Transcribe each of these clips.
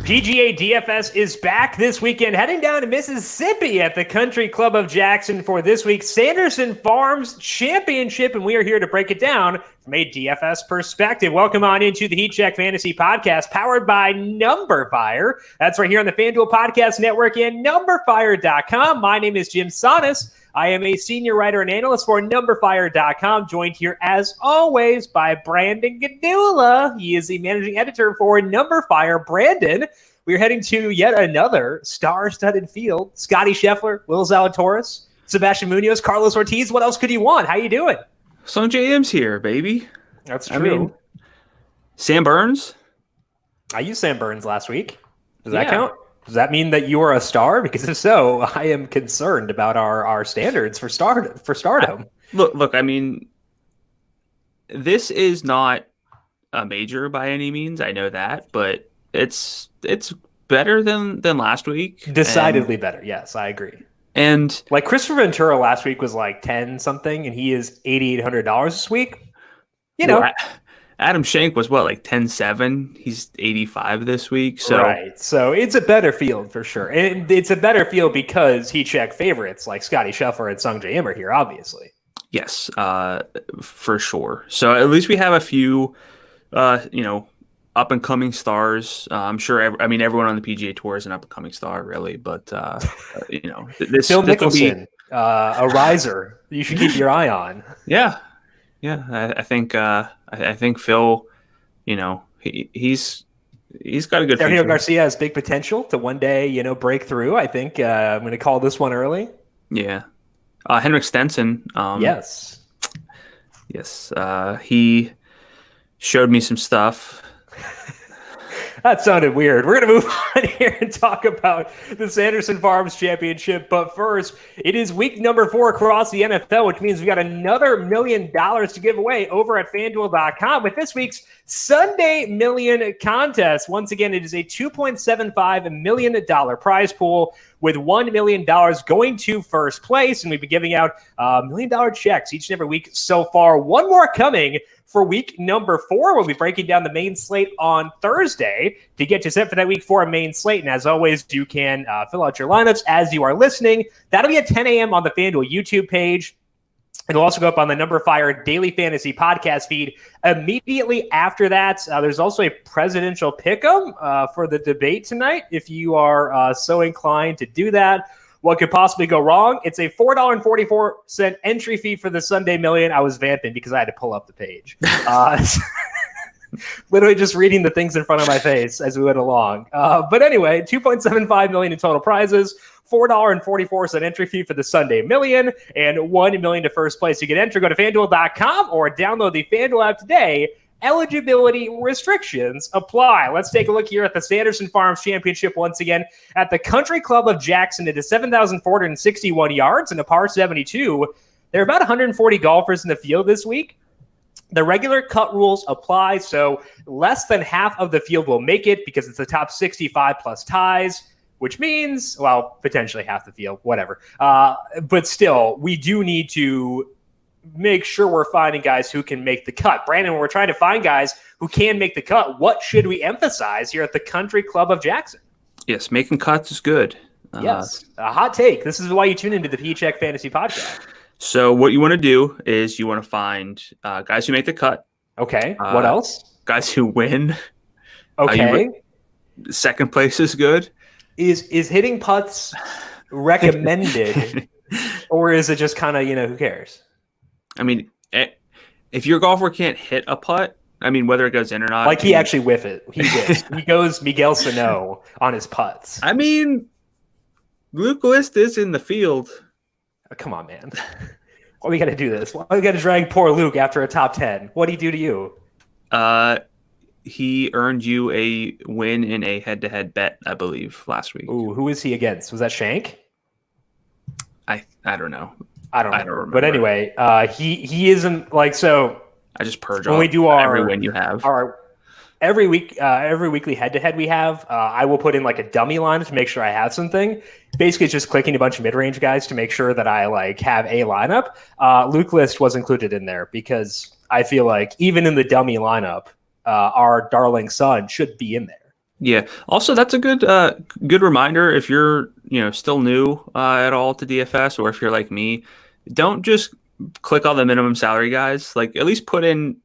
PGA DFS is back this weekend, heading down to Mississippi at the Country Club of Jackson for this week's Sanderson Farms Championship, and we are here to break it down from a DFS perspective. Welcome on into the Heat Check Fantasy Podcast, powered by numberFire. That's right here on the FanDuel Podcast Network and numberFire.com. My name is Jim Sonis. I am a senior writer and analyst for numberFire.com, joined here as always by Brandon Gdula. He is the managing editor for numberFire. Brandon, we're heading to yet another star-studded field. Scotty Sheffler, Will Zalatoris, Sebastian Munoz, Carlos Ortiz. What else could you want? How you doing? Sung JM's here, baby. That's true. I mean, Sam Burns. I used Sam Burns last week. Does that count? Does that mean that you are a star? Because if so, I am concerned about our standards for stardom. Look. I mean, this is not a major by any means. I know that, but it's better than last week. Decidedly better. Yes, I agree. And like Christopher Ventura last week was like 10 something, and he is $8,800 this week. You know. Adam Schenk was like 10-7. He's 85 this week. So right. So it's a better field for sure. And it's a better field because Heat Check favorites like Scotty Sheffler and Sung J M are here, obviously. Yes, for sure. So at least we have a few, up and coming stars. I'm sure. Everyone on the PGA Tour is an up and coming star, really. But this Phil this Mickelson, a riser you should keep your eye on. Yeah. I think Phil, he's got a good future. Sergio Garcia has big potential to one day, break through. I think I'm going to call this one early. Yeah. Henrik Stenson. Yes. He showed me some stuff. That sounded weird. We're going to move on here and talk about the Sanderson Farms Championship. But first, it is week number 4 across the NFL, which means we got another $1 million to give away over at FanDuel.com with this week's Sunday Million Contest. Once again, it is a $2.75 million prize pool with $1 million going to first place. And we've been giving out $1 million checks each and every week so far. One more coming for week number 4. We'll be breaking down the main slate on Thursday to get you set for that week 4 main slate. And as always, you can fill out your lineups as you are listening. That'll be at 10 a.m. on the FanDuel YouTube page. It'll also go up on the numberFire Daily Fantasy Podcast feed immediately after that. There's also a presidential pick'em for the debate tonight if you are so inclined to do that. What could possibly go wrong? It's a $4.44 entry fee for the Sunday Million. I was vamping because I had to pull up the page. Literally just reading the things in front of my face as we went along. But anyway, $2.75 million in total prizes, $4.44 entry fee for the Sunday Million, and $1 million to first place. You can enter. Go to FanDuel.com or download the FanDuel app today. Eligibility restrictions apply. Let's take a look here at the Sanderson Farms Championship once again at the Country Club of Jackson. It is 7,461 yards and a par 72. There are about 140 golfers in the field this week. The regular cut rules apply, so less than half of the field will make it because it's the top 65 plus ties, which means, well, potentially half the field, whatever. But still, we do need to make sure we're finding guys who can make the cut. Brandon, when we're trying to find guys who can make the cut, what should we emphasize here at the Country Club of Jackson? Yes, making cuts is good. Yes, a hot take. This is why you tune into the Heat Check Fantasy Podcast. So what you want to do is you want to find guys who make the cut. Okay, what else? Guys who win. Okay. Second place is good. Is hitting putts recommended, or is it just kind of, who cares? I mean, if your golfer can't hit a putt, whether it goes in or not. Like he actually whiff it. He whiffs. He goes Miguel Sano on his putts. Luke List is in the field. Oh, come on, man. Why we got to do this? Why we got to drag poor Luke after a top 10? What did he do to you? He earned you a win in a head-to-head bet, I believe, last week. Ooh, who is he against? Was that Shank? I don't know. I don't remember. But anyway, he isn't like so. I just purge when we do our every win you have. Our every weekly head-to-head we have, I will put in like a dummy line to make sure I have something. Basically, it's just clicking a bunch of mid-range guys to make sure that I have a lineup. Luke List was included in there because I feel like even in the dummy lineup, our darling son should be in there. Yeah. Also, that's a good reminder if you're still new at all to DFS, or if you're like me, don't just click all the minimum salary guys. Like at least put in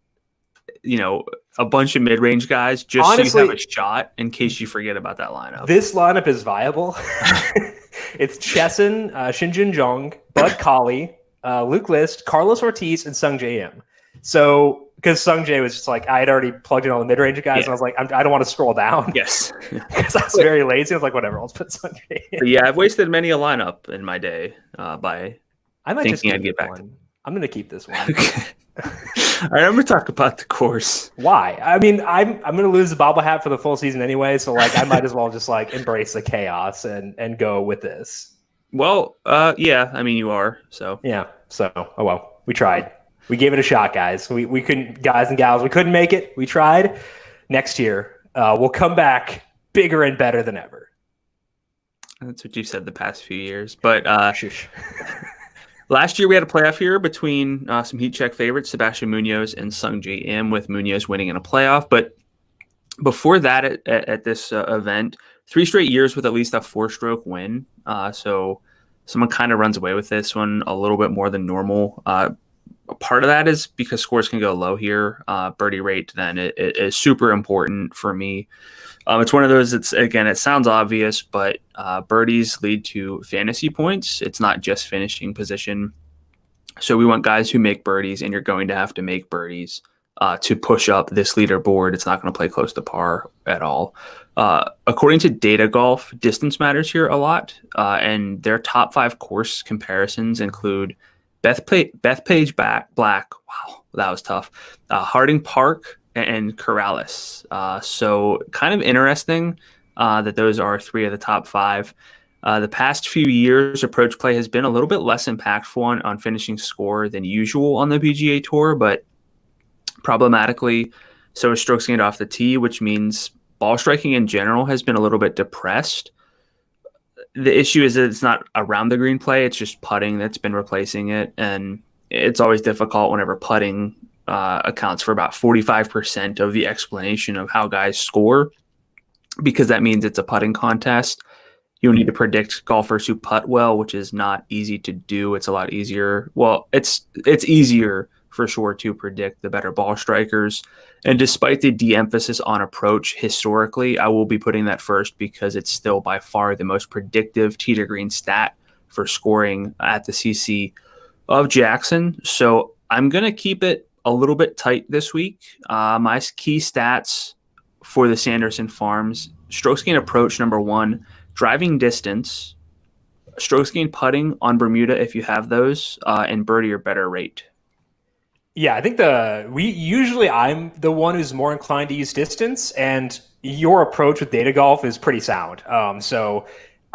you know a bunch of mid range guys just so you have a Honestly, shot in case you forget about that lineup. this lineup is viable. It's Chesson, Shinjin Jong, Bud Colley, Luke List, Carlos Ortiz, and Sung J M. So, because Sung J was just like, I had already plugged in all the mid range guys, Yeah. and I was like, I don't want to scroll down. Yes. Because I was very lazy. I was like, whatever, I'll put Sung J in. But yeah, I've wasted many a lineup in my day by I might just thinking keep I'd get this back to. one. I'm going to keep this one. Okay. All right, I'm gonna talk about the course. Why? I mean, I'm going to lose the bobble hat for the full season anyway, so like I might as well just like embrace the chaos and go with this. Well, yeah, I mean you are, so Yeah. So, oh well, we tried. We gave it a shot, guys. We couldn't, guys and gals, we couldn't make it. We tried. Next year, we'll come back bigger and better than ever. that's what you've said the past few years. But Shush. last year we had a playoff here between some heat check favorites, Sebastian Munoz and Sung J M, with Munoz winning in a playoff. But before that, at this event, 3 straight years with at least a 4-stroke win. So someone kind of runs away with this one a little bit more than normal. Part of that is because scores can go low here. Birdie rate then it is super important for me. It's one of those. It sounds obvious, but birdies lead to fantasy points. It's not just finishing position. So we want guys who make birdies, and you're going to have to make birdies to push up this leaderboard. It's not going to play close to par at all. According to Data Golf, distance matters here a lot, and their top 5 course comparisons include Bethpage Black. Wow, that was tough. Harding Park and Corrales. So kind of interesting that those are 3 of the top 5. The past few years, approach play has been a little bit less impactful on finishing score than usual on the PGA Tour, but problematically, so is strokes gained off the tee, which means ball striking in general has been a little bit depressed. The issue is that it's not around the green play, it's just putting that's been replacing it, and it's always difficult whenever putting accounts for about 45% of the explanation of how guys score, because that means it's a putting contest. You need to predict golfers who putt well, which is not easy to do. It's a lot easier. Well, it's easier for sure to predict the better ball strikers. And despite the de-emphasis on approach historically, I will be putting that first because it's still by far the most predictive tee to green stat for scoring at the CC of Jackson. So I'm going to keep it a little bit tight this week. My key stats for the Sanderson Farms: strokes gained approach, number 1, driving distance, strokes gained putting on Bermuda if you have those, and birdie or better rate. Yeah, I think I'm the one who's more inclined to use distance, and your approach with Data Golf is pretty sound. So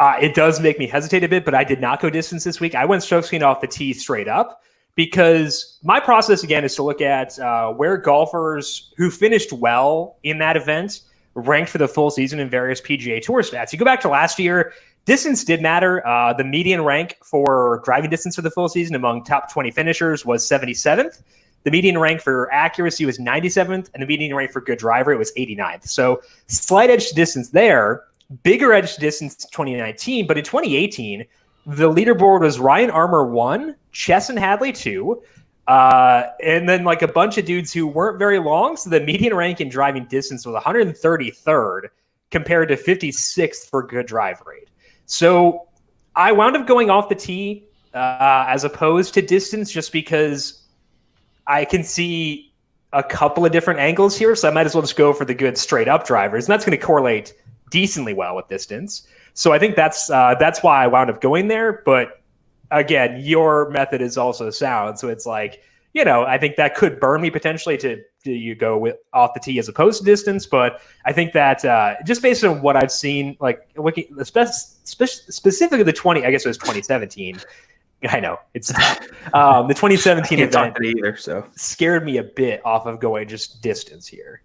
it does make me hesitate a bit, but I did not go distance this week. I went strokes gained off the tee straight up because my process again is to look at where golfers who finished well in that event ranked for the full season in various PGA Tour stats. You go back to last year, distance did matter. The median rank for driving distance for the full season among top 20 finishers was 77th. The median rank for accuracy was 97th, and the median rank for good driver, it was 89th. So slight edge to distance there, bigger edge to distance in 2019, but in 2018, the leaderboard was Ryan Armour 1, Chesson Hadley 2, and then like a bunch of dudes who weren't very long. So the median rank in driving distance was 133rd compared to 56th for good drive rate. So I wound up going off the tee as opposed to distance just because I can see a couple of different angles here. So I might as well just go for the good straight up drivers. And that's going to correlate decently well with distance. So I think that's why I wound up going there. But again, your method is also sound. So it's like, I think that could burn me potentially to you go with off the tee as opposed to distance. But I think that just based on what I've seen, like looking specifically the 2017. I know it's the 2017 event either, so scared me a bit off of going just distance here.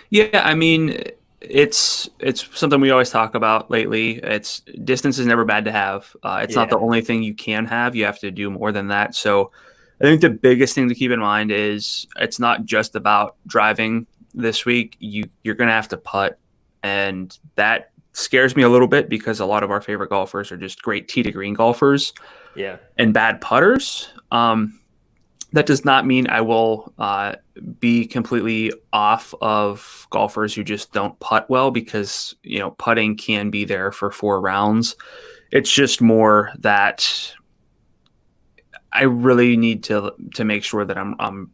Yeah, I mean, it's something we always talk about lately. It's distance is never bad to have. It's not the only thing you can have. You have to do more than that. So I think the biggest thing to keep in mind is it's not just about driving this week. You're going to have to putt and that scares me a little bit because a lot of our favorite golfers are just great tee to green golfers, and bad putters. That does not mean I will be completely off of golfers who just don't putt well, because putting can be there for 4 rounds. It's just more that I really need to make sure that I'm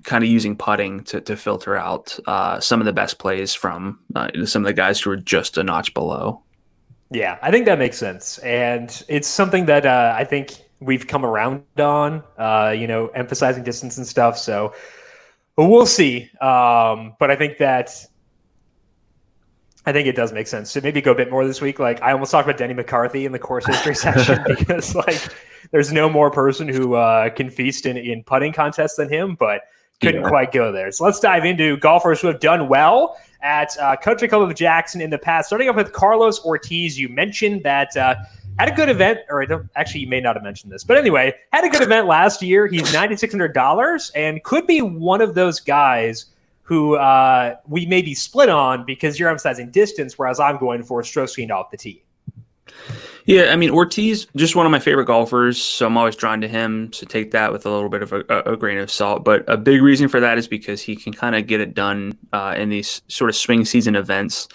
kind of using putting to filter out some of the best plays from some of the guys who are just a notch below. Yeah, I think that makes sense. And it's something that I think we've come around on, emphasizing distance and stuff. So we'll see. But I think it does make sense to maybe go a bit more this week. Like, I almost talked about Denny McCarthy in the course history section because there's no more person who can feast in putting contests than him, but couldn't quite go there. So let's dive into golfers who have done well at Country Club of Jackson in the past. Starting off with Carlos Ortiz. You mentioned that had a good event, or actually you may not have mentioned this, but anyway, had a good event last year. He's $9,600 and could be one of those guys who we may be split on because you're emphasizing distance, whereas I'm going for stroke gained off the tee. Yeah, I mean, Ortiz, just one of my favorite golfers, so I'm always drawn to him, so take that with a little bit of a grain of salt. But a big reason for that is because he can kind of get it done in these sort of swing season events.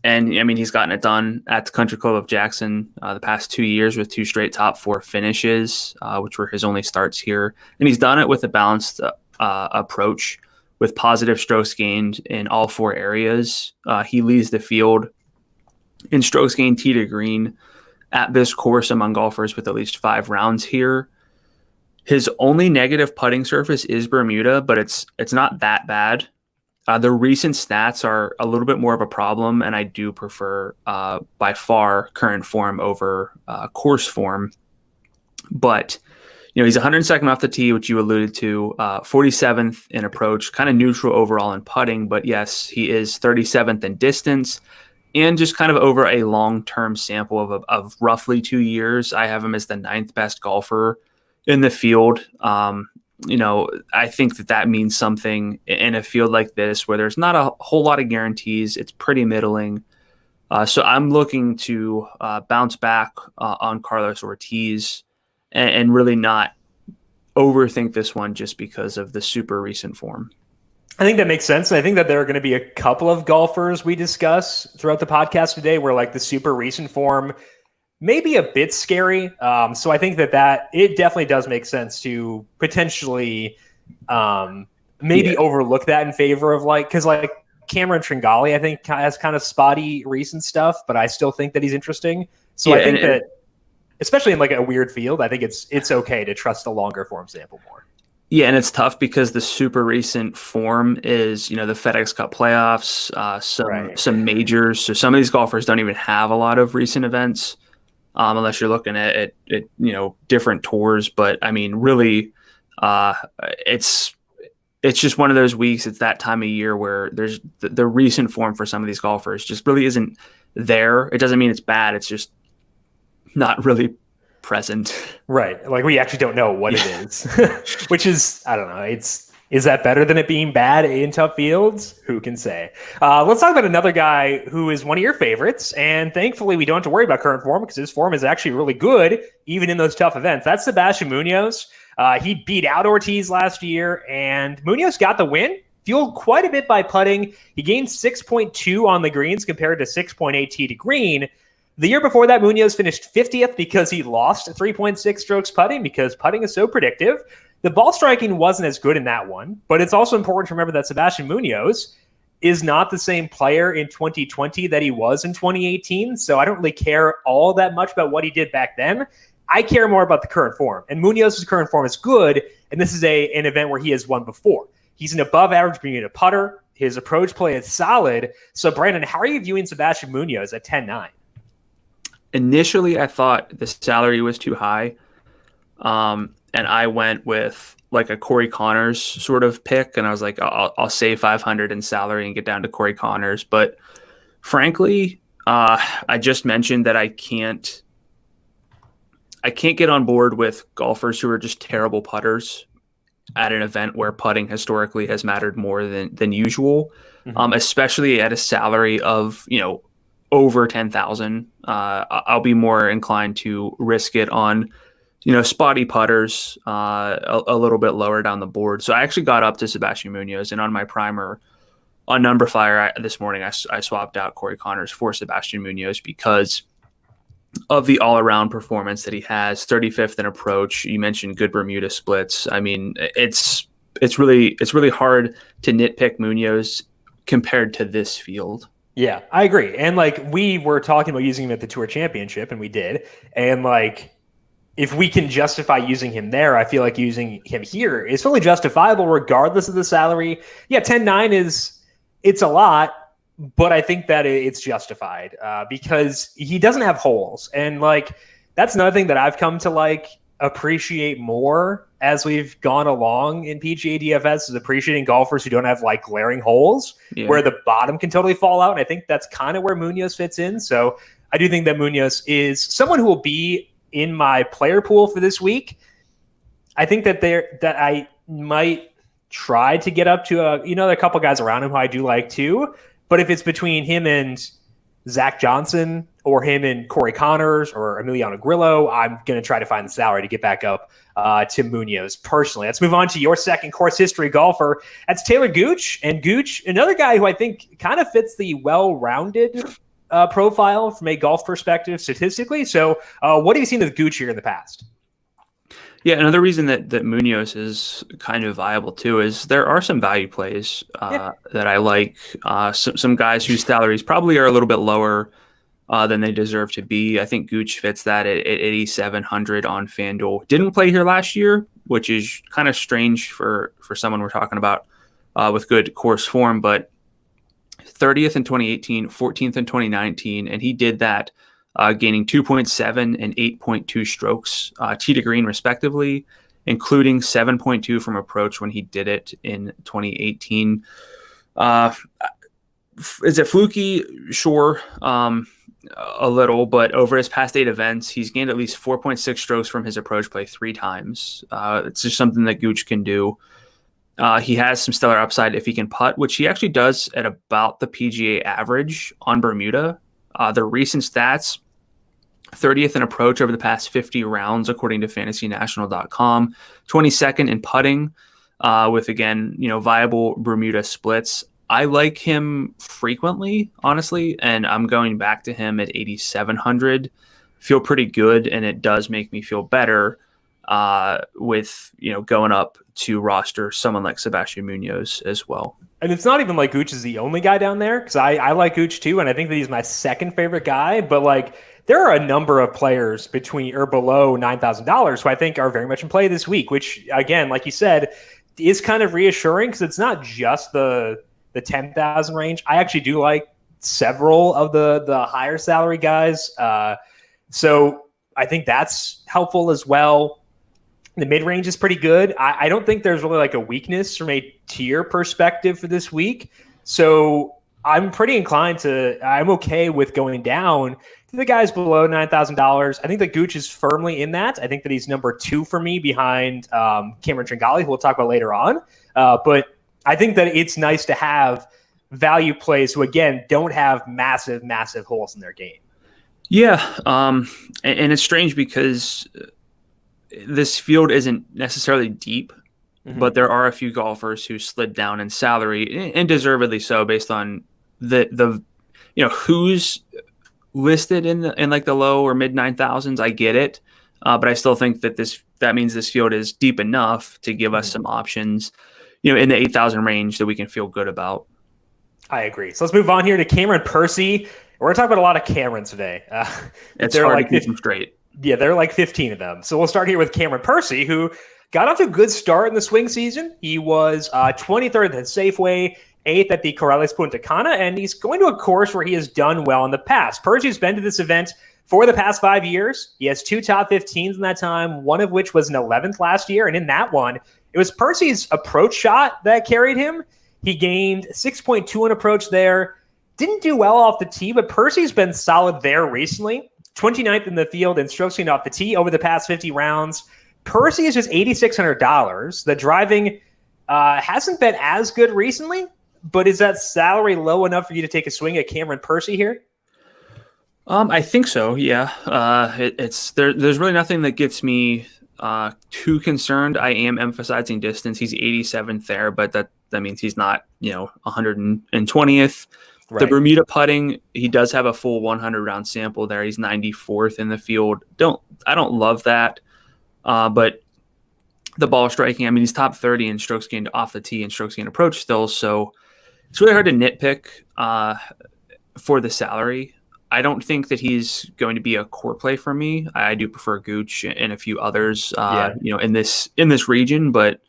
And, I mean, he's gotten it done at the Country Club of Jackson the past 2 years with 2 straight top 4 finishes, which were his only starts here. And he's done it with a balanced approach with positive strokes gained in all 4 areas. He leads the field in strokes gained tee to green at this course among golfers with at least 5 rounds here. His only negative putting surface is Bermuda, but it's not that bad. The recent stats are a little bit more of a problem, and I do prefer by far current form over course form. But he's 102nd off the tee, which you alluded to, 47th in approach, kind of neutral overall in putting. But yes, he is 37th in distance. And just kind of over a long-term sample of roughly 2 years, I have him as the 9th best golfer in the field. I think that means something in a field like this where there's not a whole lot of guarantees. It's pretty middling. So I'm looking to bounce back on Carlos Ortiz and really not overthink this one just because of the super recent form. I think that makes sense. And I think that there are going to be a couple of golfers we discuss throughout the podcast today where the super recent form may be a bit scary. So I think that it definitely does make sense to potentially overlook that in favor of because Cameron Tringali, I think, has kind of spotty recent stuff, but I still think that he's interesting. So I think that especially in a weird field, I think it's okay to trust the longer form sample more. Yeah, and it's tough because the super recent form is, the FedEx Cup playoffs, some majors. So some of these golfers don't even have a lot of recent events, unless you're looking at different tours. But I mean, really, it's just one of those weeks. It's that time of year where there's the recent form for some of these golfers just really isn't there. It doesn't mean it's bad. It's just not really present. Right. We actually don't know what it is, which is, I don't know. Is that better than it being bad in tough fields? Who can say? Let's talk about another guy who is one of your favorites. And thankfully we don't have to worry about current form because his form is actually really good, even in those tough events. That's Sebastian Munoz. He beat out Ortiz last year and Munoz got the win, fueled quite a bit by putting. He gained 6.2 on the greens compared to 6.8 tee to green. The year before that, Munoz finished 50th because he lost 3.6 strokes putting because putting is so predictive. The ball striking wasn't as good in that one, but it's also important to remember that Sebastian Munoz is not the same player in 2020 that he was in 2018, so I don't really care all that much about what he did back then. I care more about the current form, and Munoz's current form is good, and this is an event where he has won before. He's an above-average Bermuda putter. His approach play is solid. So, Brandon, how are you viewing Sebastian Munoz at 10-9? Initially, I thought the salary was too high, and I went with a Cory Connors sort of pick, and I was like, I'll save 500 in salary and get down to Cory Connors. But frankly, I just mentioned that I can't get on board with golfers who are just terrible putters. at an event where putting historically has mattered more than usual, Mhm. especially at a salary of, over 10,000. I'll be more inclined to risk it on, spotty putters a little bit lower down the board. So I actually got up to Sebastian Munoz, and on my primer on numberFire this morning, I swapped out Corey Connors for Sebastian Munoz because of the all-around performance that he has. 35th in approach. You mentioned good Bermuda splits. I mean, it's really hard to nitpick Munoz compared to this field. Yeah, I agree. And like we were talking about using him at the Tour Championship, and we did. And like if we can justify using him there, I feel like using him here is fully justifiable regardless of the salary. Yeah, 10-9 it's a lot, but I think that it's justified because he doesn't have holes. And like that's another thing that I've come to like appreciate more as we've gone along in PGA DFS is appreciating golfers who don't have like glaring holes where the bottom can totally fall out. And I think that's kind of where Munoz fits in. So I do think that Munoz is someone who will be in my player pool for this week. I think that I might try to get up to there are a couple guys around him who I do like too. But if it's between him and Zach Johnson or him and Corey Connors or Emiliano Grillo, I'm going to try to find the salary to get back up to Munoz personally. Let's move on to your second course history golfer. That's Taylor Gooch. And Gooch, another guy who I think kind of fits the well-rounded profile from a golf perspective statistically. So what have you seen with Gooch here in the past? Yeah, another reason that Munoz is kind of viable too is there are some value plays that I like. Some guys whose salaries probably are a little bit lower than they deserve to be. I think Gooch fits that at 8,700 on FanDuel. Didn't play here last year, which is kind of strange for someone we're talking about with good course form, but 30th in 2018, 14th in 2019, and he did that gaining 2.7 and 8.2 strokes tee to green respectively, including 7.2 from approach when he did it in 2018. Is it fluky? Sure, a little, but over his past 8 events, he's gained at least 4.6 strokes from his approach play 3 times. It's just something that Gooch can do. He has some stellar upside if he can putt, which he actually does at about the PGA average on Bermuda. The recent stats, 30th in approach over the past 50 rounds, according to fantasynational.com, 22nd in putting with, again, viable Bermuda splits. I like him frequently, honestly, and I'm going back to him at 8,700. Feel pretty good, and it does make me feel better with going up to roster someone like Sebastian Munoz as well. And it's not even like Gooch is the only guy down there, because I like Gooch too, and I think that he's my second favorite guy. But like there are a number of players between or below $9,000 who I think are very much in play this week, which again, like you said, is kind of reassuring because it's not just the 10,000 range. I actually do like several of the higher salary guys. So I think that's helpful as well. The mid-range is pretty good. I don't think there's really like a weakness from a tier perspective for this week. So I'm pretty inclined I'm okay with going down to the guys below $9,000. I think that Gooch is firmly in that. I think that he's number 2 for me behind Cameron Tringali, who we'll talk about later on. But I think that it's nice to have value plays who, again, don't have massive, massive holes in their game. Yeah. And it's strange because this field isn't necessarily deep, but there are a few golfers who slid down in salary, and deservedly so, based on the who's listed in like the low or mid 9,000s. I get it, but I still think that means this field is deep enough to give us some options, in the 8,000 range that we can feel good about. I agree. So let's move on here to Cameron Percy. We're going to talk about a lot of Camerons today. It's hard to keep them straight. Yeah, there are like 15 of them. So we'll start here with Cameron Percy, who got off to a good start in the swing season. He was 23rd at Safeway, 8th at the Corrales Punta Cana, and he's going to a course where he has done well in the past. Percy's been to this event for the past 5 years. He has 2 top 15s in that time, one of which was an 11th last year. And in that one, it was Percy's approach shot that carried him. He gained 6.2 in approach there. Didn't do well off the tee, but Percy's been solid there recently. 29th in the field in strokes gained off the tee over the past 50 rounds. Percy is just $8,600. The driving hasn't been as good recently, but is that salary low enough for you to take a swing at Cameron Percy here? I think so. Yeah. There's really nothing that gets me too concerned. I am emphasizing distance. He's 87th there, but that means he's not 120th. Right. The Bermuda putting, he does have a full 100 round sample there. He's 94th in the field. I don't love that, but the ball striking, I mean, he's top 30 in strokes gained off the tee and strokes gained approach still. So it's really hard to nitpick for the salary. I don't think that he's going to be a core play for me. I do prefer Gooch and a few others, in this region, but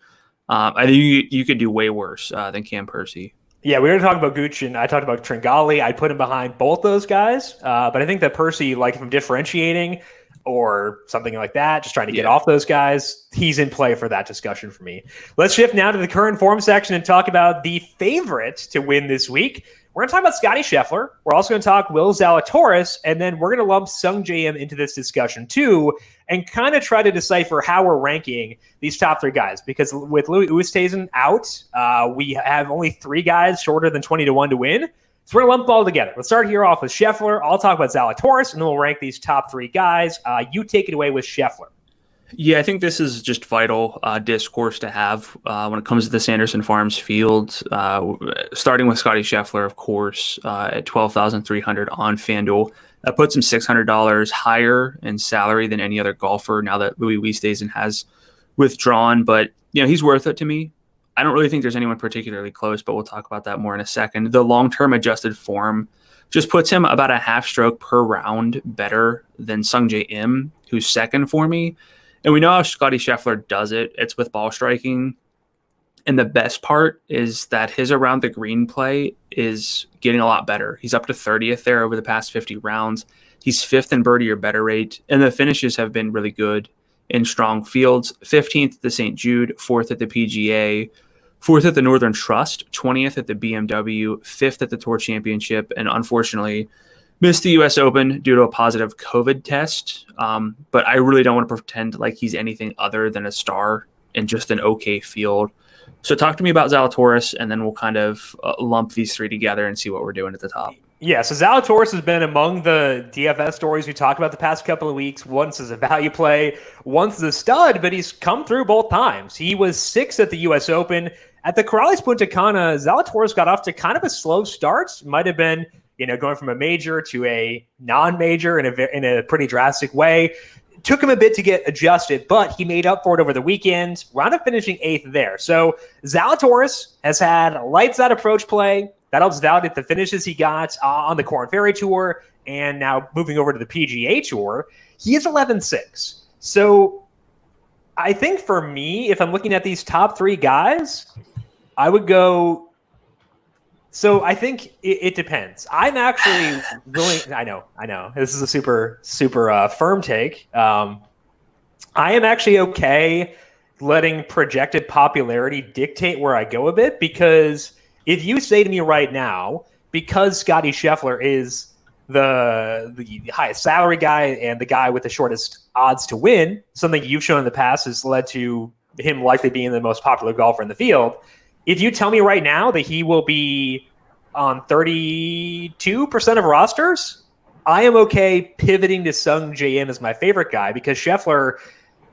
I think you could do way worse than Cam Percy. Yeah, we were talking about Gooch, and I talked about Tringali. I'd put him behind both those guys, but I think that Percy, like if I'm differentiating or something like that, just trying to get off those guys, he's in play for that discussion for me. Let's shift now to the current form section and talk about the favorite to win this week. We're going to talk about Scotty Sheffler. We're also going to talk Will Zalatoris, and then we're going to lump Sung J.M. into this discussion too and kind of try to decipher how we're ranking these top three guys. Because with Louis Oosthuizen out, we have only three guys shorter than 20-1 to win. So we're going to lump them all together. Let's start here off with Sheffler. I'll talk about Zalatoris, and then we'll rank these top three guys. You take it away with Sheffler. Yeah, I think this is just vital discourse to have when it comes to the Sanderson Farms field, starting with Scotty Sheffler, of course, at $12,300 on FanDuel. That puts him $600 higher in salary than any other golfer now that Louis Oosthuizen has withdrawn. But, he's worth it to me. I don't really think there's anyone particularly close, but we'll talk about that more in a second. The long-term adjusted form just puts him about a half stroke per round better than Sung J.M., who's second for me. And we know how Scotty Sheffler does it. It's with ball striking. And the best part is that his around the green play is getting a lot better. He's up to 30th there over the past 50 rounds. He's 5th in birdie or better rate. And the finishes have been really good in strong fields. 15th at the St. Jude, 4th at the PGA, 4th at the Northern Trust, 20th at the BMW, 5th at the Tour Championship, and unfortunately missed the U.S. Open due to a positive COVID test. But I really don't want to pretend like he's anything other than a star in just an okay field. So talk to me about Zalatoris, and then we'll kind of lump these three together and see what we're doing at the top. Yeah, so Zalatoris has been among the DFS stories we talked about the past couple of weeks, once as a value play, once as a stud, but he's come through both times. He was 6th at the U.S. Open. At the Corrales Punta Cana, Zalatoris got off to kind of a slow start. Might have been going from a major to a non-major in a pretty drastic way. It took him a bit to get adjusted, but he made up for it over the weekend, wound up finishing 8th there. So Zalatoris has had lights-out approach play. That helps validate the finishes he got on the Corn Ferry Tour, and now moving over to the PGA Tour. He is 11-6. So I think for me, if I'm looking at these top three guys, I would go... So I think it depends. I'm actually willing. I know. This is a super firm take. I am actually okay letting projected popularity dictate where I go a bit, because if you say to me right now, because Scotty Sheffler is the highest salary guy and the guy with the shortest odds to win, something you've shown in the past has led to him likely being the most popular golfer in the field. If you tell me right now that he will be on 32% of rosters, I am okay pivoting to Sung J.M. as my favorite guy, because Sheffler,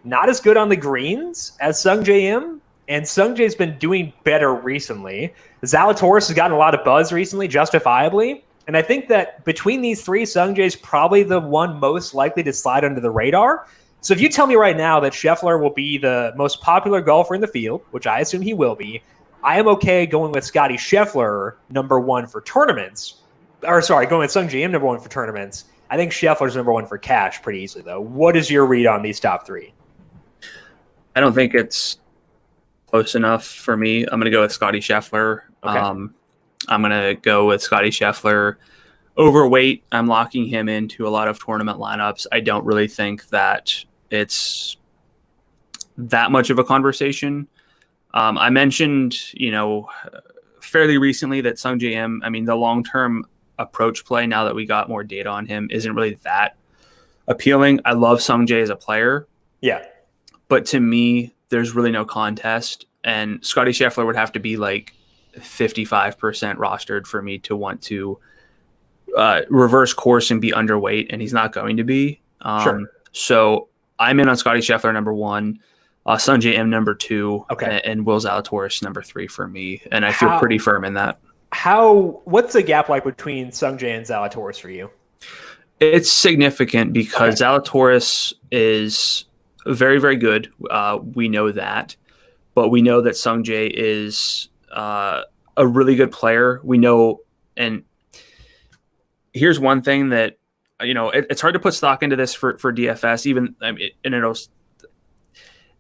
not as good on the greens as Sung J.M., and Sung J's been doing better recently. Zalatoris has gotten a lot of buzz recently, justifiably, and I think that between these three, Sung J's probably the one most likely to slide under the radar. So if you tell me right now that Sheffler will be the most popular golfer in the field, which I assume he will be, I am okay going with Scotty Sheffler number one for tournaments. Going with Sung J.M. number one for tournaments. I think Scheffler's number one for cash pretty easily, though. What is your read on these top three? I don't think it's close enough for me. I'm going to go with Scotty Sheffler. Okay. I'm going to go with Scotty Sheffler. Overweight, I'm locking him into a lot of tournament lineups. I don't really think that it's that much of a conversation. I mentioned, fairly recently that Sung J.M., the long-term approach play, now that we got more data on him, isn't really that appealing. I love Sung J as a player. Yeah. But to me, there's really no contest. And Scotty Sheffler would have to be like 55% rostered for me to want to reverse course and be underweight, and he's not going to be. Sure. So I'm in on Scotty Sheffler number 1, Sungjae M number 2, and Will Zalatoris number 3 for me, and I feel pretty firm in that. What's the gap like between Sungjae and Zalatoris for you? It's significant because Zalatoris is very, very good. We know that, but we know that Sungjae is a really good player. We know, and here's one thing that, it's hard to put stock into this for DFS.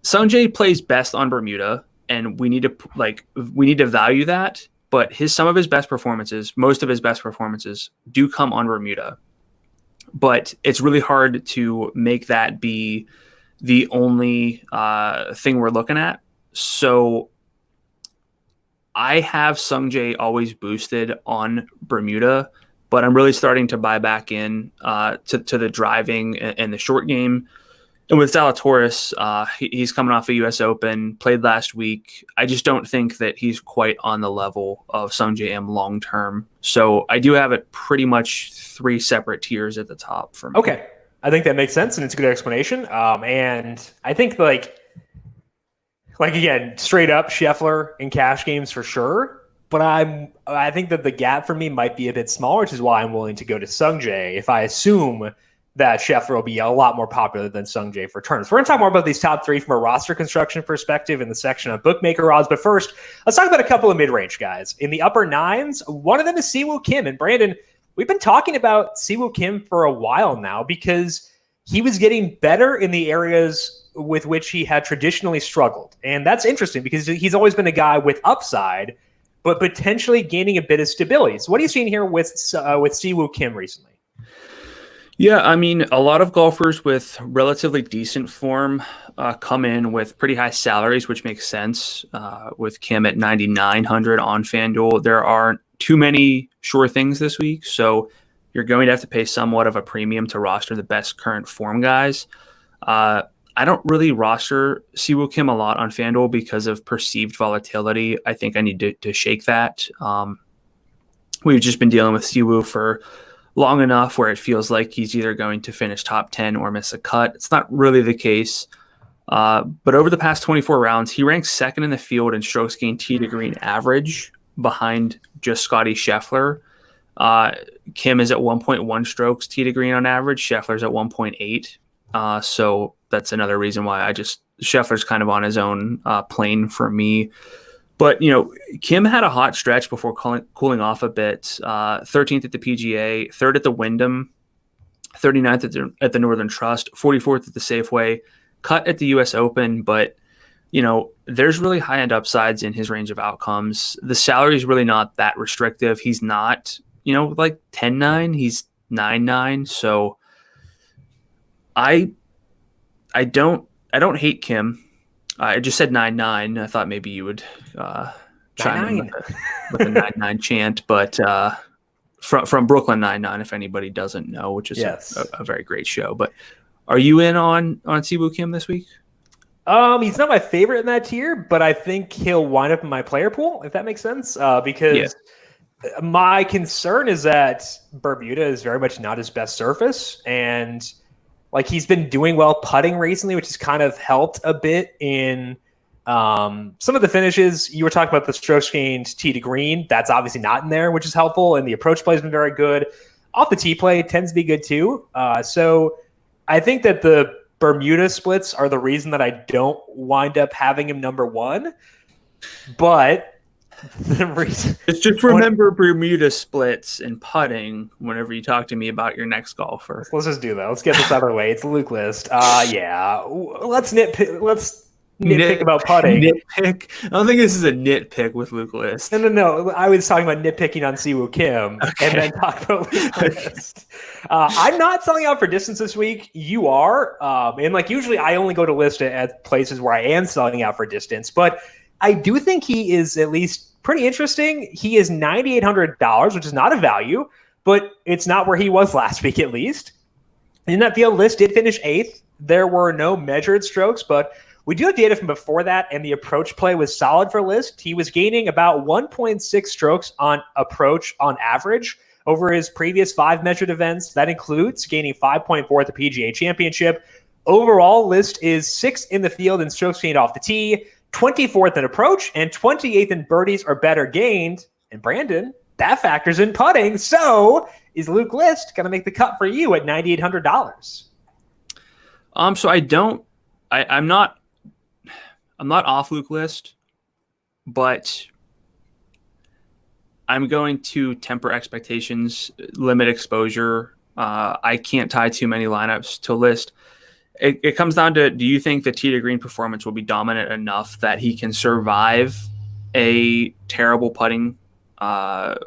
Sungjae plays best on Bermuda, and we need to value that. But most of his best performances do come on Bermuda. But it's really hard to make that be the only thing we're looking at. So I have Sungjae always boosted on Bermuda, but I'm really starting to buy back in to the driving and the short game. And with Zalatoris, he's coming off a U.S. Open, played last week. I just don't think that he's quite on the level of Sungjae M long term. So I do have it pretty much 3 separate tiers at the top for me. Okay. I think that makes sense, and it's a good explanation. And I think like again, straight up Sheffler in cash games for sure. But I think that the gap for me might be a bit smaller, which is why I'm willing to go to Sungjae if I assume that Sheffler will be a lot more popular than Sungjae for turns. We're going to talk more about these top 3 from a roster construction perspective in the section of Bookmaker Odds. But first, let's talk about a couple of mid-range guys. In the upper 9s, one of them is Siwoo Kim. And Brandon, we've been talking about Siwoo Kim for a while now because he was getting better in the areas with which he had traditionally struggled. And that's interesting because he's always been a guy with upside, but potentially gaining a bit of stability. So what are you seeing here with Siwoo Kim recently? Yeah, I mean, a lot of golfers with relatively decent form come in with pretty high salaries, which makes sense. With Kim at 9,900 on FanDuel, there aren't too many sure things this week, so you're going to have to pay somewhat of a premium to roster the best current form guys. I don't really roster Siwoo Kim a lot on FanDuel because of perceived volatility. I think I need to shake that. We've just been dealing with Siwoo for long enough where it feels like he's either going to finish top 10 or miss a cut. It's not really the case. But over the past 24 rounds, he ranks second in the field in strokes gained tee to green average behind just Scotty Sheffler. Kim is at 1.1 strokes tee to green on average. Scheffler's at 1.8. So that's another reason why Scheffler's kind of on his own plane for me. But, Kim had a hot stretch before cooling off a bit. 13th at the PGA, 3rd at the Wyndham, 39th at the Northern Trust, 44th at the Safeway, cut at the U.S. Open. But, there's really high-end upsides in his range of outcomes. The salary is really not that restrictive. He's not, like 10-9. He's 9-9. So I don't hate Kim. I just said 9-9. I thought maybe you would chime in with a 9-9 chant, but from Brooklyn 9-9, if anybody doesn't know, which is a very great show. But are you in on Siwoo Kim this week? He's not my favorite in that tier, but I think he'll wind up in my player pool, if that makes sense. Because my concern is that Bermuda is very much not his best surface, and he's been doing well putting recently, which has kind of helped a bit in some of the finishes. You were talking about the strokes gained tee to green. That's obviously not in there, which is helpful. And the approach play has been very good. Off the tee play tends to be good too. So I think that the Bermuda splits are the reason that I don't wind up having him number 1. But the reason just remember Bermuda splits and putting whenever you talk to me about your next golfer. Let's just do that. Let's get this out of the way. It's the Luke list. Let's nitpick. Let's nitpick about putting. Nitpick? I don't think this is a nitpick with Luke list. No. I was talking about nitpicking on Siwoo Kim and then talk about Luke list. I'm not selling out for distance this week. You are. And usually I only go to list at places where I am selling out for distance. But I do think he is at least pretty interesting. He is $9,800, which is not a value, but it's not where he was last week at least. In that field, list did finish 8th. There were no measured strokes, but We do have data from before that, and the approach play was solid for List. He was gaining about 1.6 strokes on approach on average over his previous 5 measured events. That includes gaining 5.4 at the PGA Championship. Overall, List is 6th in the field in strokes gained off the tee, 24th in approach, and 28th in birdies or better gained. And Brandon, that factors in putting. So is Luke List going to make the cut for you at $9,800? So I'm not off Luke List, but I'm going to temper expectations, limit exposure. I can't tie too many lineups to List. It comes down to, do you think the tee to green performance will be dominant enough that he can survive a terrible putting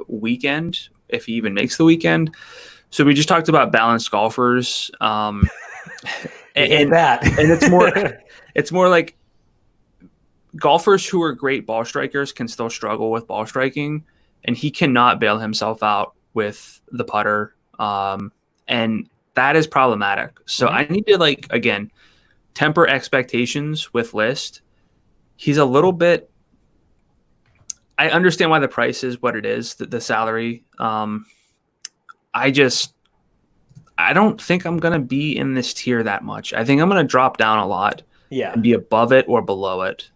weekend, if he even makes the weekend? So we just talked about balanced golfers. And it's more like golfers who are great ball strikers can still struggle with ball striking, and he cannot bail himself out with the putter. And that is problematic. So I need to, again, temper expectations with List. He's a little bit, I understand why the price is what it is, the salary. I don't think I'm going to be in this tier that much. I think I'm going to drop down a lot and be above it or below it.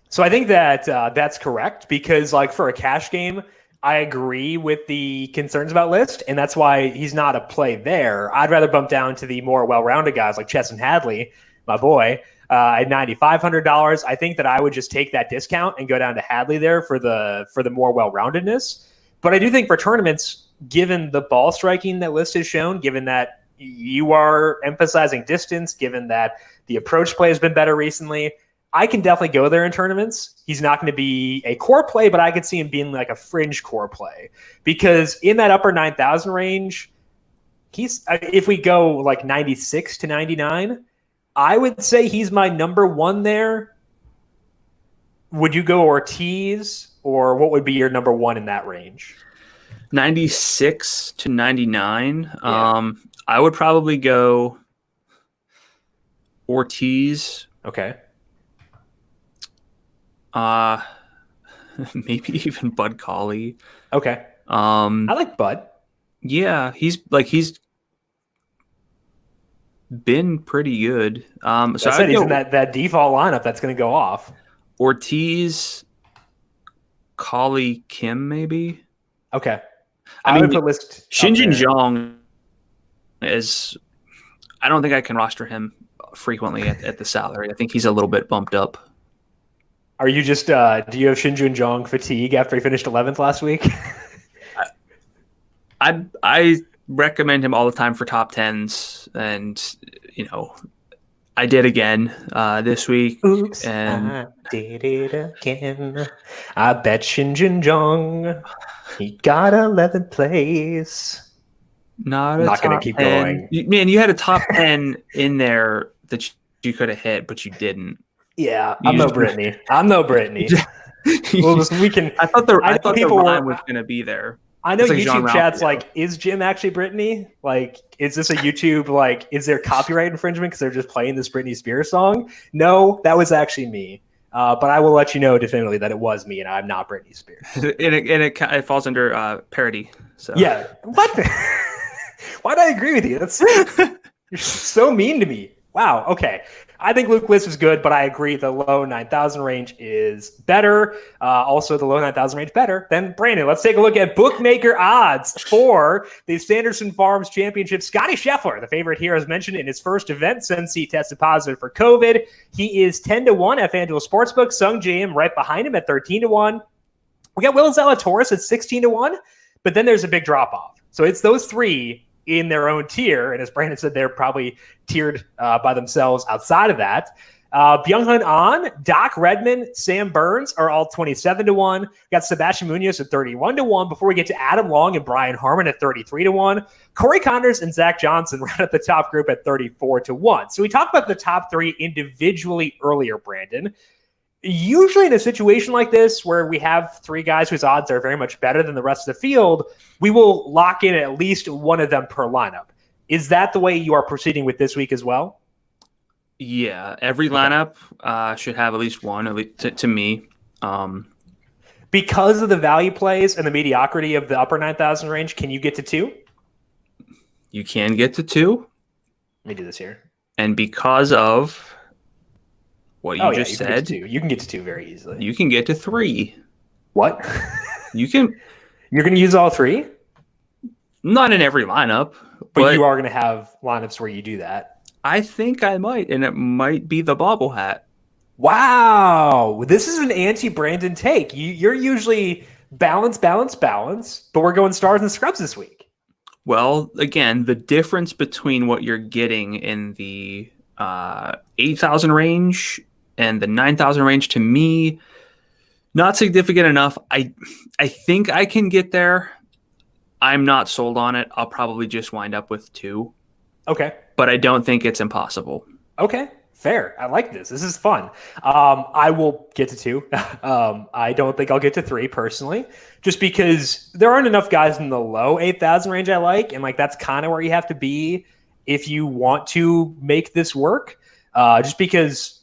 So I think that that's correct, because for a cash game, I agree with the concerns about List, and that's why he's not a play there. I'd rather bump down to the more well-rounded guys like Chesson Hadley, my boy, at $9,500. I think that I would just take that discount and go down to Hadley there for the more well-roundedness. But I do think for tournaments, given the ball striking that List has shown, given that you are emphasizing distance, given that the approach play has been better recently, I can definitely go there in tournaments. He's not going to be a core play, but I could see him being like a fringe core play, because in that upper 9,000 range, if we go 96 to 99, I would say he's my number one there. Would you go Ortiz, or what would be your number one in that range? 96 to 99. Yeah. I would probably go Ortiz. Okay. Maybe even Bud Colley. Okay. I like Bud. Yeah, he's been pretty good. So I said he's in that default lineup that's going to go off. Ortiz, Colley, Kim, maybe. Okay. I mean, Xinjun Zhang is. I don't think I can roster him frequently at the salary. I think he's a little bit bumped up. Are you just? Do you have Xinjun Zhang fatigue after he finished 11th last week? I recommend him all the time for top tens, and I did again this week. Oops, and I did it again. I bet Xinjun Zhang he got 11th place. Not going to keep 10. going. Man, you had a top 10 in there that you could have hit, but you didn't. Yeah, I'm no Brittany. I thought the rhyme was going to be there. I know YouTube chat's is Jim actually Brittany? Is this a YouTube, is there copyright infringement because they're just playing this Britney Spears song? No, that was actually me. But I will let you know definitively that it was me and I'm not Britney Spears. And it falls under parody. So yeah. What? Why did I agree with you? You're so mean to me. Wow. Okay. I think Luke List is good, but I agree the low 9,000 range is better. Also, the low 9,000 range better than Brandon. Let's take a look at Bookmaker Odds for the Sanderson Farms Championship. Scotty Sheffler, the favorite here, as mentioned in his first event since he tested positive for COVID. He is 10-1 at FanDuel Sportsbook. Sung Jim right behind him at 13-1. We got Will Zalatoris at 16-1, but then there's a big drop-off. So it's those three in their own tier, and as Brandon said, they're probably tiered by themselves outside of that. Byung-Hun An, Doc Redman, Sam Burns are all 27-1. We got Sebastian Munoz at 31-1 before we get to Adam Long and Brian Harmon at 33-1. Corey Connors and Zach Johnson round out the top group at 34-1. So we talked about the top three individually earlier, Brandon. Usually in a situation like this where we have three guys whose odds are very much better than the rest of the field, we will lock in at least one of them per lineup. Is that the way you are proceeding with this week as well? Yeah, every lineup should have at least one, at least to me. Because of the value plays and the mediocrity of the upper 9,000 range, can you get to 2? You can get to 2. Let me do this here. And because of what you just said, you can get to 2 very easily. You can get to 3. What? You can. You're going to use all 3? Not in every lineup, but you are going to have lineups where you do that. I think I might, and it might be the bobble hat. Wow, this is an anti-Brandon take. You're usually balance, but we're going stars and scrubs this week. Well, again, the difference between what you're getting in the 8,000 range and the 9,000 range, to me, not significant enough. I think I can get there. I'm not sold on it. I'll probably just wind up with 2. Okay. But I don't think it's impossible. Okay. Fair. I like this. This is fun. I will get to 2. I don't think I'll get to 3 personally, just because there aren't enough guys in the low 8,000 range I like. And like, that's kind of where you have to be if you want to make this work. Just because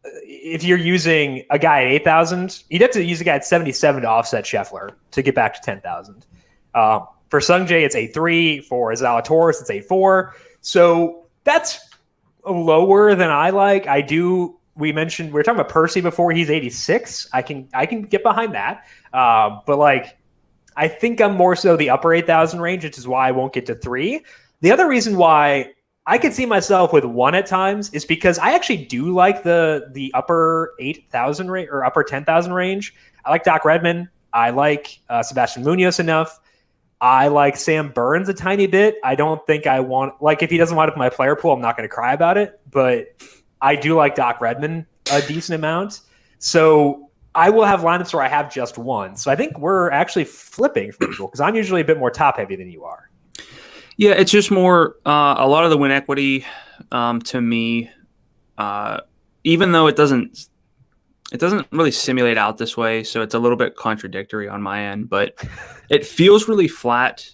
if you're using a guy at 8,000, you'd have to use a guy at 77 to offset Sheffler to get back to 10,000. For Sungjae, it's 8.3. For Zalatoris, it's 8.4. So that's lower than I like. We were talking about Percy before. He's 86. I can get behind that. But like, I think I'm more so the upper 8,000 range, which is why I won't get to 3. The other reason why I could see myself with 1 at times is because I actually do like the upper 8,000 range or upper 10,000 range. I like Doc Redman. I like Sebastian Munoz enough. I like Sam Burns a tiny bit. I don't think I want, like, if he doesn't wind up in my player pool, I'm not going to cry about it. But I do like Doc Redman a decent amount. So I will have lineups where I have just 1. So I think we're actually flipping for people because I'm usually a bit more top heavy than you are. Yeah, it's just more a lot of the win equity to me, even though it doesn't really simulate out this way, so it's a little bit contradictory on my end, but it feels really flat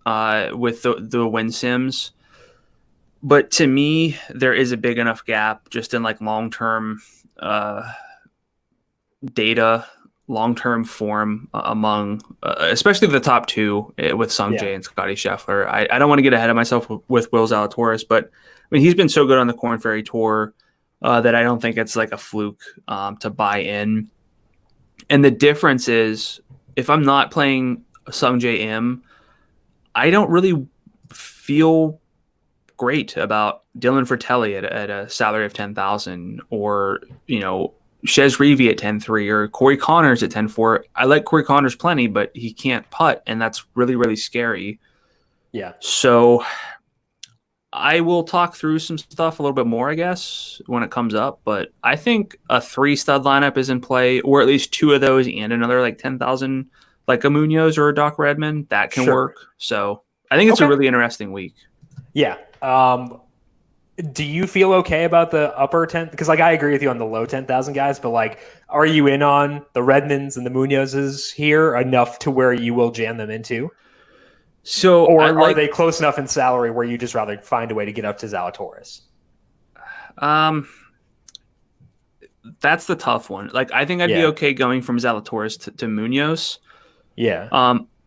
with the win sims. But to me, there is a big enough gap just in like long-term data, long-term form among especially the top 2 with Sungjae and Scotty Sheffler. I don't want to get ahead of myself with Will Zalatoris, but I mean, he's been so good on the Korn Ferry Tour that I don't think it's like a fluke to buy in. And the difference is, if I'm not playing Sungjae M, I don't really feel great about Dylan Fratelli at a salary of 10,000, or Chez Reavie at 10.3, or Corey Connors at 10.4. I like Corey Connors plenty, but he can't putt, and that's really, really scary. Yeah. So I will talk through some stuff a little bit more, I guess, when it comes up. But I think a 3-stud lineup is in play, or at least 2 of those and another like 10,000, like a Munoz or a Doc Redman. That can work. So I think it's a really interesting week. Yeah. Do you feel okay about the upper 10? Because like, I agree with you on the low 10,000 guys, but like, are you in on the Redmans and the Munozes here enough to where you will jam them into? So, or are they close enough in salary where you just rather find a way to get up to Zalatoris? That's the tough one. Like, I think I'd be okay going from Zalatoris to Munoz. Yeah.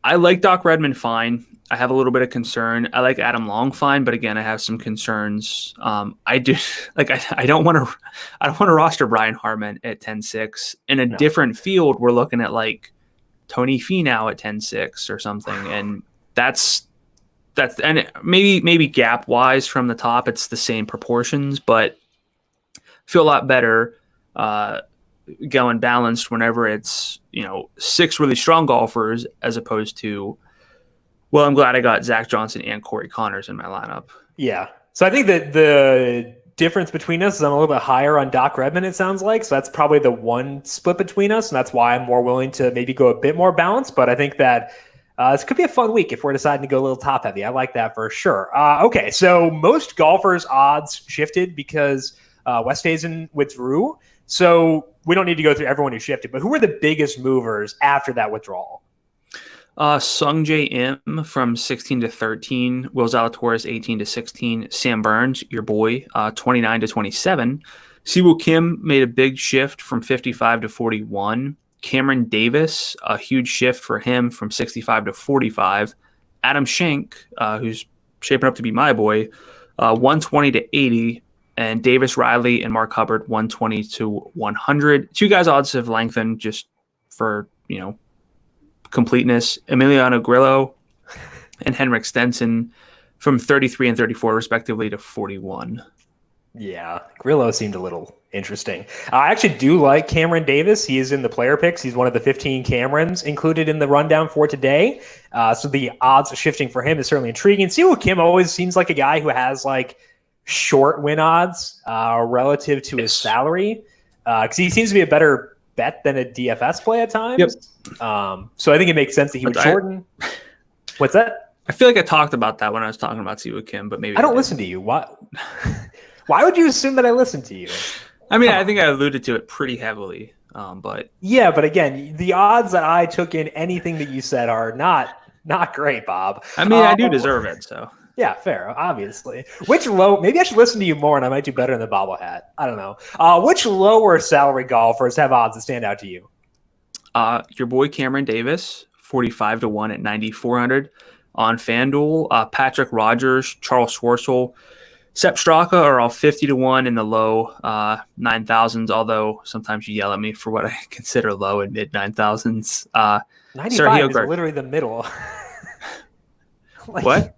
I like Doc Redman fine. I have a little bit of concern. I like Adam Long fine, but again, I have some concerns. I don't want to roster Brian Harman at 10.6. In a different field, we're looking at like Tony Finau at 10.6 or something, and that's and maybe gap wise from the top, it's the same proportions, but I feel a lot better going balanced whenever it's 6 really strong golfers as opposed to, well, I'm glad I got Zach Johnson and Corey Connors in my lineup. Yeah. So I think that the difference between us is I'm a little bit higher on Doc Redman, it sounds like. So that's probably the one split between us. And that's why I'm more willing to maybe go a bit more balanced. But I think that this could be a fun week if we're deciding to go a little top heavy. I like that for sure. Okay. So most golfers' odds shifted because Westhuizen withdrew. So we don't need to go through everyone who shifted, but who were the biggest movers after that withdrawal? Sung J M from 16 to 13. Will Zalatoris 18 to 16. Sam Burns, your boy, 29 to 27. Siwoo Kim made a big shift from 55 to 41. Cameron Davis, a huge shift for him from 65 to 45. Adam Schenk, who's shaping up to be my boy, 120 to 80. And Davis Riley and Mark Hubbard, 120 to 100. Two guys' odds have lengthened just for, completeness. Emiliano Grillo and Henrik Stenson from 33 and 34, respectively, to 41. Yeah, Grillo seemed a little interesting. I actually do like Cameron Davis. He is in the player picks. He's one of the 15 Camerons included in the rundown for today. So the odds shifting for him is certainly intriguing. Siwoo Kim always seems like a guy who has short win odds relative to his salary, because he seems to be a better bet than a DFS play at times. Yep. So I think it makes sense that he would shorten. What's that? I feel like I talked about that when I was talking about Siwoo Kim, but maybe I don't listen to you. Why would you assume that I listen to you? I mean, I think I alluded to it pretty heavily, but yeah, but again, the odds that I took in anything that you said are not great, Bob. I mean, I do deserve it, so. Yeah, fair, obviously. Which maybe I should listen to you more and I might do better in the bobble hat. I don't know. Which lower salary golfers have odds that stand out to you? Your boy Cameron Davis, 45 to 1 at 9,400 on FanDuel. Patrick Rogers, Charles Schwartzel, Sepp Straka are all 50 to 1 in the low 9,000s, although sometimes you yell at me for what I consider low and mid 9,000s. 95 is literally the middle. What?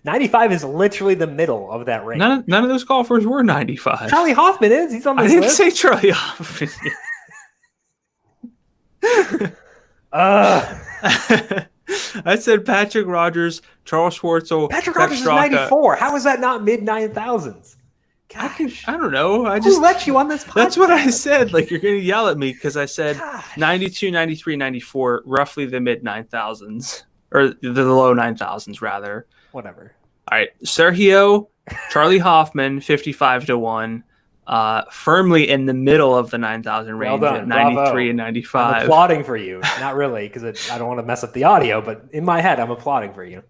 95 is literally the middle of that range. None of those golfers were 95. Charlie Hoffman is. He's on this list. I didn't say Charlie Hoffman. I said Patrick Rogers, Charles Schwartzel. Patrick Rogers is 94. How is that not mid 9,000s? I don't know. Who let you on this podcast? That's what I said. You're going to yell at me because I said 92, 93, 94, roughly the mid 9,000s. Or the low 9,000s, rather. Whatever. All right. Sergio, Charlie Hoffman, 55 to 1. Firmly in the middle of the 9,000 range at 93 Bravo. And 95. I'm applauding for you. Not really, because I don't want to mess up the audio, but in my head, I'm applauding for you.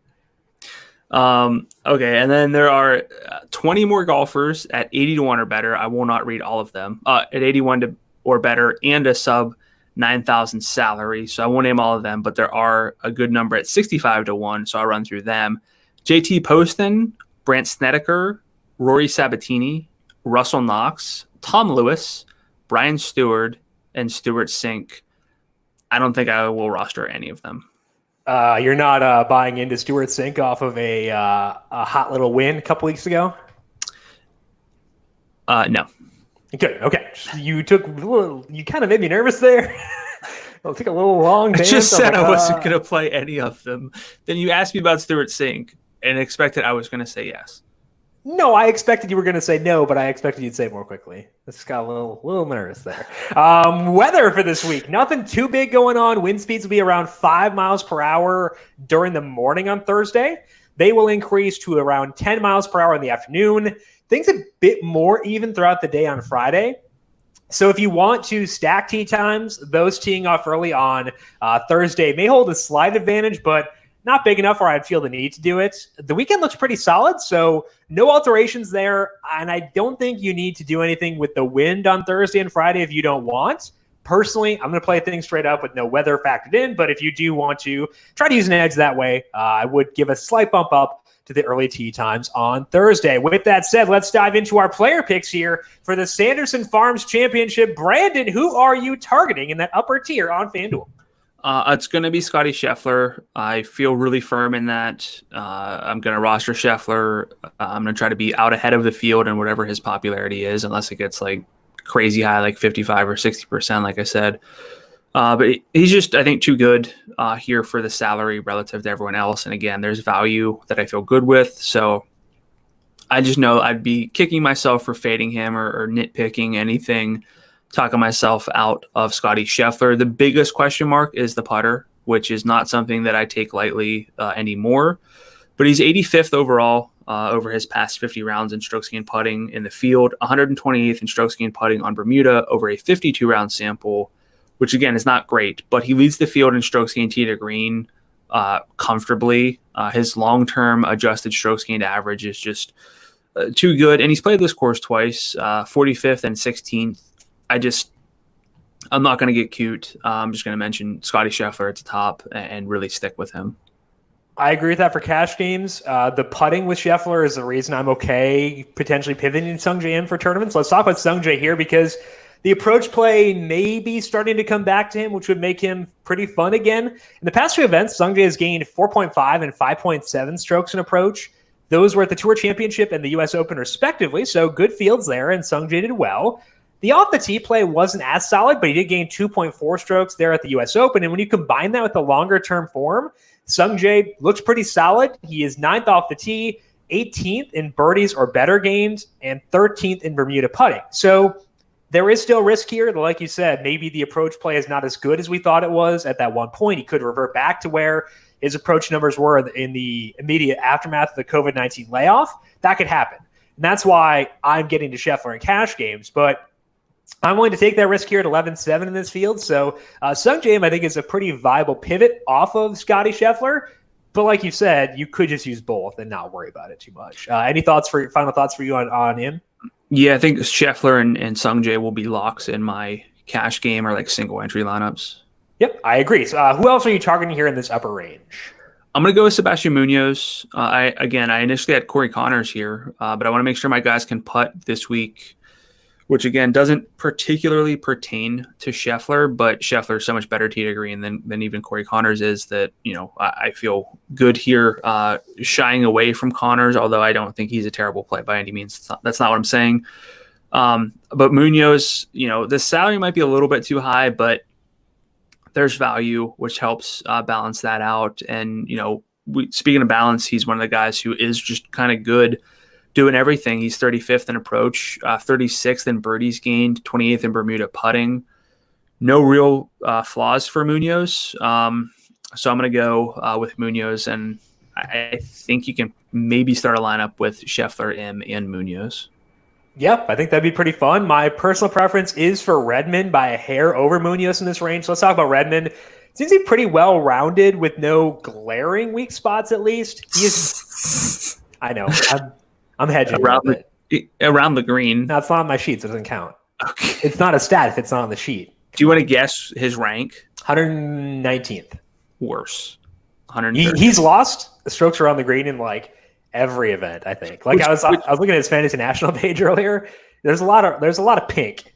Okay, and then there are 20 more golfers at 80 to 1 or better. I will not read all of them. At 81 or better and a sub 9,000 salary. So I won't name all of them, but there are a good number at 65 to 1. So I'll run through them. JT Poston, Brandt Snedeker, Rory Sabatini, Russell Knox, Tom Lewis, Brian Stewart, and Stuart Sink. I don't think I will roster any of them. You're not buying into Stuart Sink off of a hot little win a couple weeks ago? No. Good. Okay. You kind of made me nervous there. It'll take a little long. I just said I wasn't going to play any of them. Then you asked me about Stuart Sink and expected I was going to say yes. No, I expected you were going to say no, but I expected you'd say it more quickly. Just got a little nervous there. Weather for this week, nothing too big going on. Wind speeds will be around 5 miles per hour during the morning on Thursday. They will increase to around 10 miles per hour in the afternoon. Things a bit more even throughout the day on Friday. So if you want to stack tee times, those teeing off early on Thursday may hold a slight advantage, but not big enough where I'd feel the need to do it. The weekend looks pretty solid, so no alterations there. And I don't think you need to do anything with the wind on Thursday and Friday if you don't want. Personally, I'm going to play things straight up with no weather factored in. But if you do want to try to use an edge that way, I would give a slight bump up to the early tee times on Thursday. With that said, let's dive into our player picks here for the Sanderson Farms Championship. Brandon, who are you targeting in that upper tier on FanDuel? It's going to be Scotty Sheffler. I feel really firm in that. I'm going to roster Sheffler. I'm going to try to be out ahead of the field and whatever his popularity is, unless it gets crazy high, like 55 or 60%, like I said. But he's just, I think, too good here for the salary relative to everyone else. And again, there's value that I feel good with. So I just know I'd be kicking myself for fading him or nitpicking anything, talking myself out of Scotty Sheffler. The biggest question mark is the putter, which is not something that I take lightly anymore. But he's 85th overall over his past 50 rounds in strokes gained putting in the field, 128th in strokes gained putting on Bermuda over a 52-round sample, which again is not great, but he leads the field in strokes gained tee to green comfortably. His long-term adjusted strokes gained average is just too good, and he's played this course twice, 45th and 16th. I'm not going to get cute. I'm just going to mention Scotty Sheffler at the top and really stick with him. I agree with that for cash games. The putting with Sheffler is the reason I'm okay potentially pivoting Sungjae in for tournaments. Let's talk about Sungjae here because the approach play may be starting to come back to him, which would make him pretty fun again. In the past two events, Sungjae has gained 4.5 and 5.7 strokes in approach. Those were at the Tour Championship and the U.S. Open respectively, so good fields there, and Sungjae did well. The off-the-tee play wasn't as solid, but he did gain 2.4 strokes there at the U.S. Open, and when you combine that with the longer-term form, Sungjae looks pretty solid. He is 9th off the tee, 18th in birdies or better gained, and 13th in Bermuda putting. So there is still risk here. Like you said, maybe the approach play is not as good as we thought it was at that one point. He could revert back to where his approach numbers were in the immediate aftermath of the COVID-19 layoff. That could happen. And that's why I'm getting to Sheffler in cash games. But I'm willing to take that risk here at 11-7 in this field. So Sungjae, I think, is a pretty viable pivot off of Scotty Sheffler. But like you said, you could just use both and not worry about it too much. Any final thoughts for you on him? Yeah, I think Scheffler and Sungjae will be locks in my cash game or like single entry lineups. Yep, I agree. So who else are you targeting here in this upper range? I'm going to go with Sebastian Munoz. I initially had Corey Connors here, but I want to make sure my guys can putt this week, which again doesn't particularly pertain to Scheffler, but Scheffler is so much better tee to green than even Corey Connors is that, I feel good here shying away from Connors, although I don't think he's a terrible play by any means. That's not what I'm saying. But Munoz, the salary might be a little bit too high, but there's value, which helps balance that out. And, speaking of balance, he's one of the guys who is just kind of good doing everything. He's 35th in approach, 36th in birdies gained, 28th in Bermuda putting. No real flaws for Munoz. So I'm going to go with Munoz, and I think you can maybe start a lineup with Scheffler, and Munoz. Yep, I think that'd be pretty fun. My personal preference is for Redmond by a hair over Munoz in this range. So let's talk about Redmond. Seems to be pretty well-rounded with no glaring weak spots, at least. He is. I know. I'm hedging around the green. No, it's not on my sheet, so it doesn't count. Okay. It's not a stat if it's not on the sheet. Do you want to guess his rank? 119th. Worse. 130th. He's lost the strokes around the green in like every event, I think. Like I was looking at his Fantasy National page earlier. There's a lot of pink.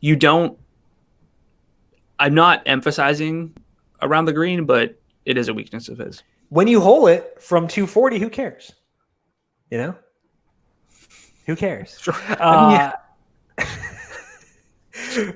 You don't. I'm not emphasizing around the green, but it is a weakness of his. When you hole it from 240, who cares? Who cares? Sure.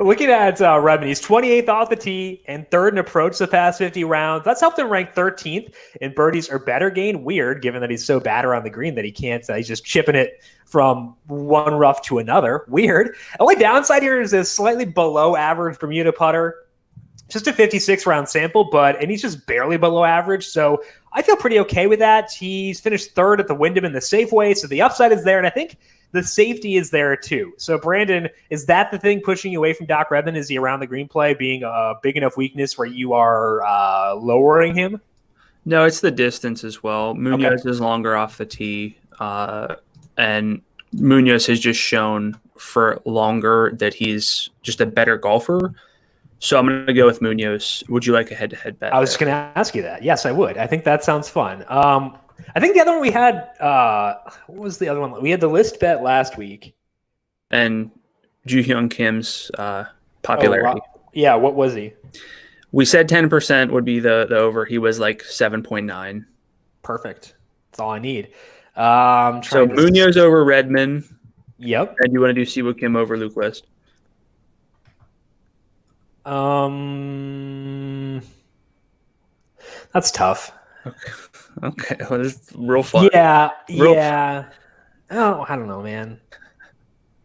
Looking at Redmond, he's 28th off the tee and 3rd in approach the past 50 rounds. That's helped him rank 13th in birdies or better gain. Weird, given that he's so bad around the green that he can't. He's just chipping it from one rough to another. Weird. Only downside here is a slightly below average Bermuda putter. Just a 56 round sample, and he's just barely below average. So I feel pretty okay with that. He's finished 3rd at the Wyndham in the Safeway, so the upside is there, and I think the safety is there too. So Brandon, is that the thing pushing you away from Doc Redmond? Is the around the green play being a big enough weakness where you are lowering him? No, it's the distance as well. Munoz is longer off the tee, and Munoz has just shown for longer that he's just a better golfer. So I'm going to go with Munoz. Would you like a head-to-head bet? I was just going to ask you that. Yes, I would. I think that sounds fun. I think the other one we had, what was the other one? We had the list bet last week. And Joo-Hyun Kim's popularity. Yeah, what was he? We said 10% would be the over. He was like 7.9. Perfect. That's all I need. So Munoz over Redmond. Yep. And you want to do Siwoo Kim over Luke List? That's tough. Okay. Well, it's real fun. Yeah. Oh, I don't know, man.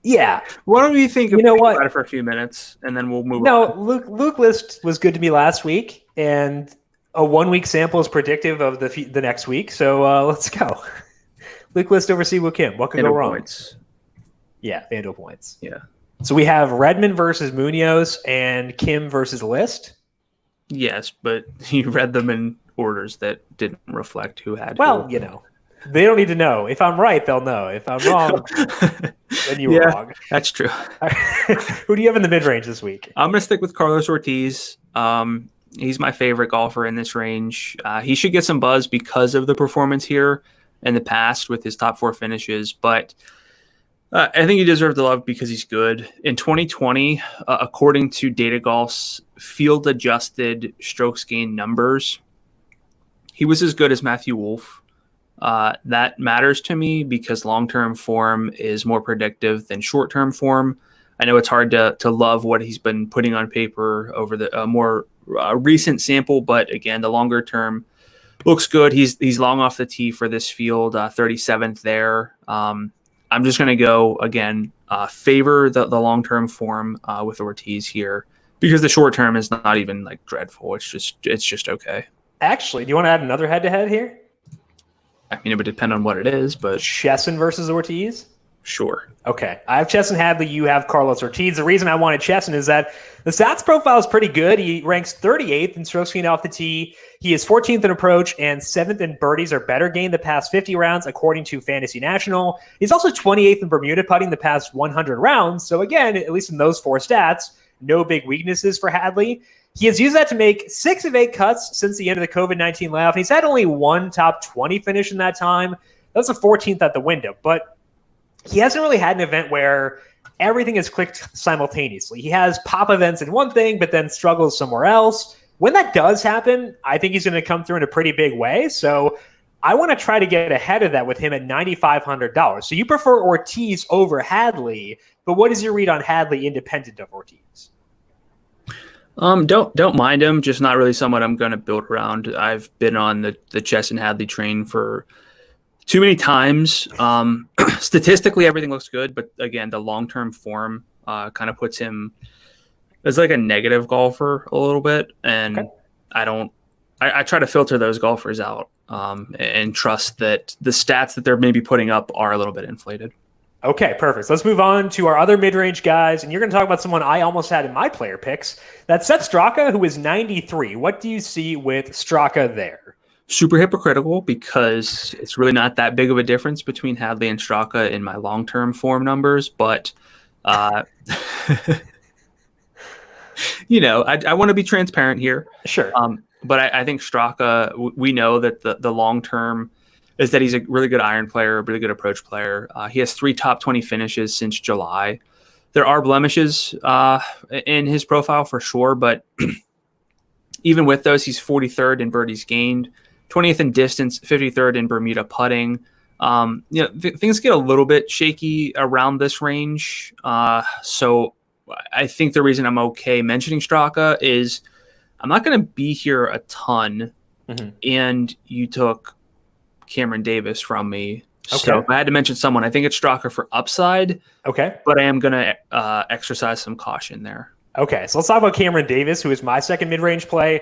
Yeah. Why don't you think about it for a few minutes, and then we'll move on? No, Luke List was good to me last week, and a 1 week sample is predictive of the next week. So let's go. Luke List over Siwoo Kim. What could go wrong? Points. Yeah, FanDuel points. Yeah. So we have Redmond versus Munoz and Kim versus List. Yes, but you read them in orders that didn't reflect who had Well, who. you know, they don't need to know. If I'm right, they'll know. If I'm wrong, then you were Yeah, wrong. that's true. Who do you have in the mid-range this week? I'm going to stick with Carlos Ortiz. He's my favorite golfer in this range. He should get some buzz because of the performance here in the past with his top 4 finishes, but I think he deserves the love because he's good. In 2020, according to Data Golf's field-adjusted strokes gained numbers, he was as good as Matthew Wolff. That matters to me because long-term form is more predictive than short-term form. I know it's hard to love what he's been putting on paper over the more recent sample, but again, the longer term looks good. He's long off the tee for this field, 37th there. I'm just going to go again, favor the long-term form with Ortiz here because the short-term is not even like dreadful. It's just okay. Actually, do you want to add another head-to-head here? I mean, it would depend on what it is, but Chesson versus Ortiz? Sure. Okay. I have Chesson Hadley. You have Carlos Ortiz. The reason I wanted Chesson is that the stats profile is pretty good. He ranks 38th in strokes gained off the tee. He is 14th in approach and 7th in birdies or better gained the past 50 rounds, according to Fantasy National. He's also 28th in Bermuda putting the past 100 rounds. So again, at least in those 4 stats, no big weaknesses for Hadley. He has used that to make 6 of 8 cuts since the end of the COVID-19 layoff. He's had only one top 20 finish in that time. That's the 14th at the window. But he hasn't really had an event where everything is clicked simultaneously. He has pop events in one thing, but then struggles somewhere else. When that does happen, I think he's going to come through in a pretty big way. So I want to try to get ahead of that with him at $9,500. So you prefer Ortiz over Hadley, but what is your read on Hadley independent of Ortiz? Don't mind him, just not really someone I'm going to build around. I've been on the Chesson Hadley train for too many times. Statistically, everything looks good, but again, the long-term form kind of puts him as like a negative golfer a little bit, and okay. I try to filter those golfers out and trust that the stats that they're maybe putting up are a little bit inflated. Okay, perfect. So let's move on to our other mid-range guys, and you're going to talk about someone I almost had in my player picks. That's Sepp Straka, who is 93. What do you see with Straka there? Super hypocritical because it's really not that big of a difference between Hadley and Straka in my long-term form numbers, but you know, I want to be transparent here. Sure. But I think Straka, we know that the long-term is that he's a really good iron player, a really good approach player. He has 3 top 20 finishes since July. There are blemishes in his profile for sure, but even with those, he's 43rd in birdies gained, 20th in distance, 53rd in Bermuda putting. You know, things get a little bit shaky around this range. So I think the reason I'm okay mentioning Straka is I'm not going to be here a ton, and you took Cameron Davis from me. Okay. So if I had to mention someone, I think it's Straka for upside. Okay. But I am going to exercise some caution there. Okay, so let's talk about Cameron Davis, who is my second mid-range play.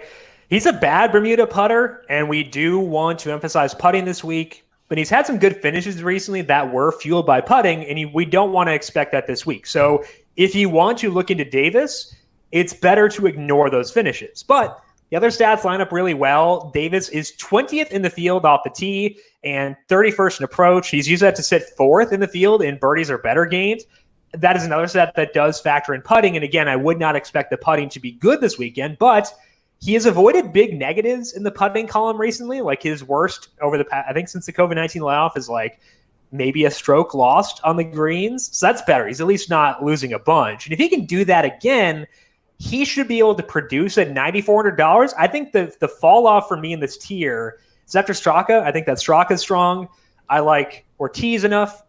He's a bad Bermuda putter, and we do want to emphasize putting this week, but he's had some good finishes recently that were fueled by putting, and we don't want to expect that this week. So if you want to look into Davis, it's better to ignore those finishes. But the other stats line up really well. Davis is 20th in the field off the tee and 31st in approach. He's used that to sit 4th in the field in birdies or better gained. That is another stat that does factor in putting. And again, I would not expect the putting to be good this weekend, but he has avoided big negatives in the putting column recently. Like his worst over the past, I think since the COVID-19 layoff is like maybe a stroke lost on the greens. So that's better. He's at least not losing a bunch. And if he can do that again, he should be able to produce at $9,400. I think the fall off for me in this tier is after Straka. I think that Straka's strong. I like Ortiz enough.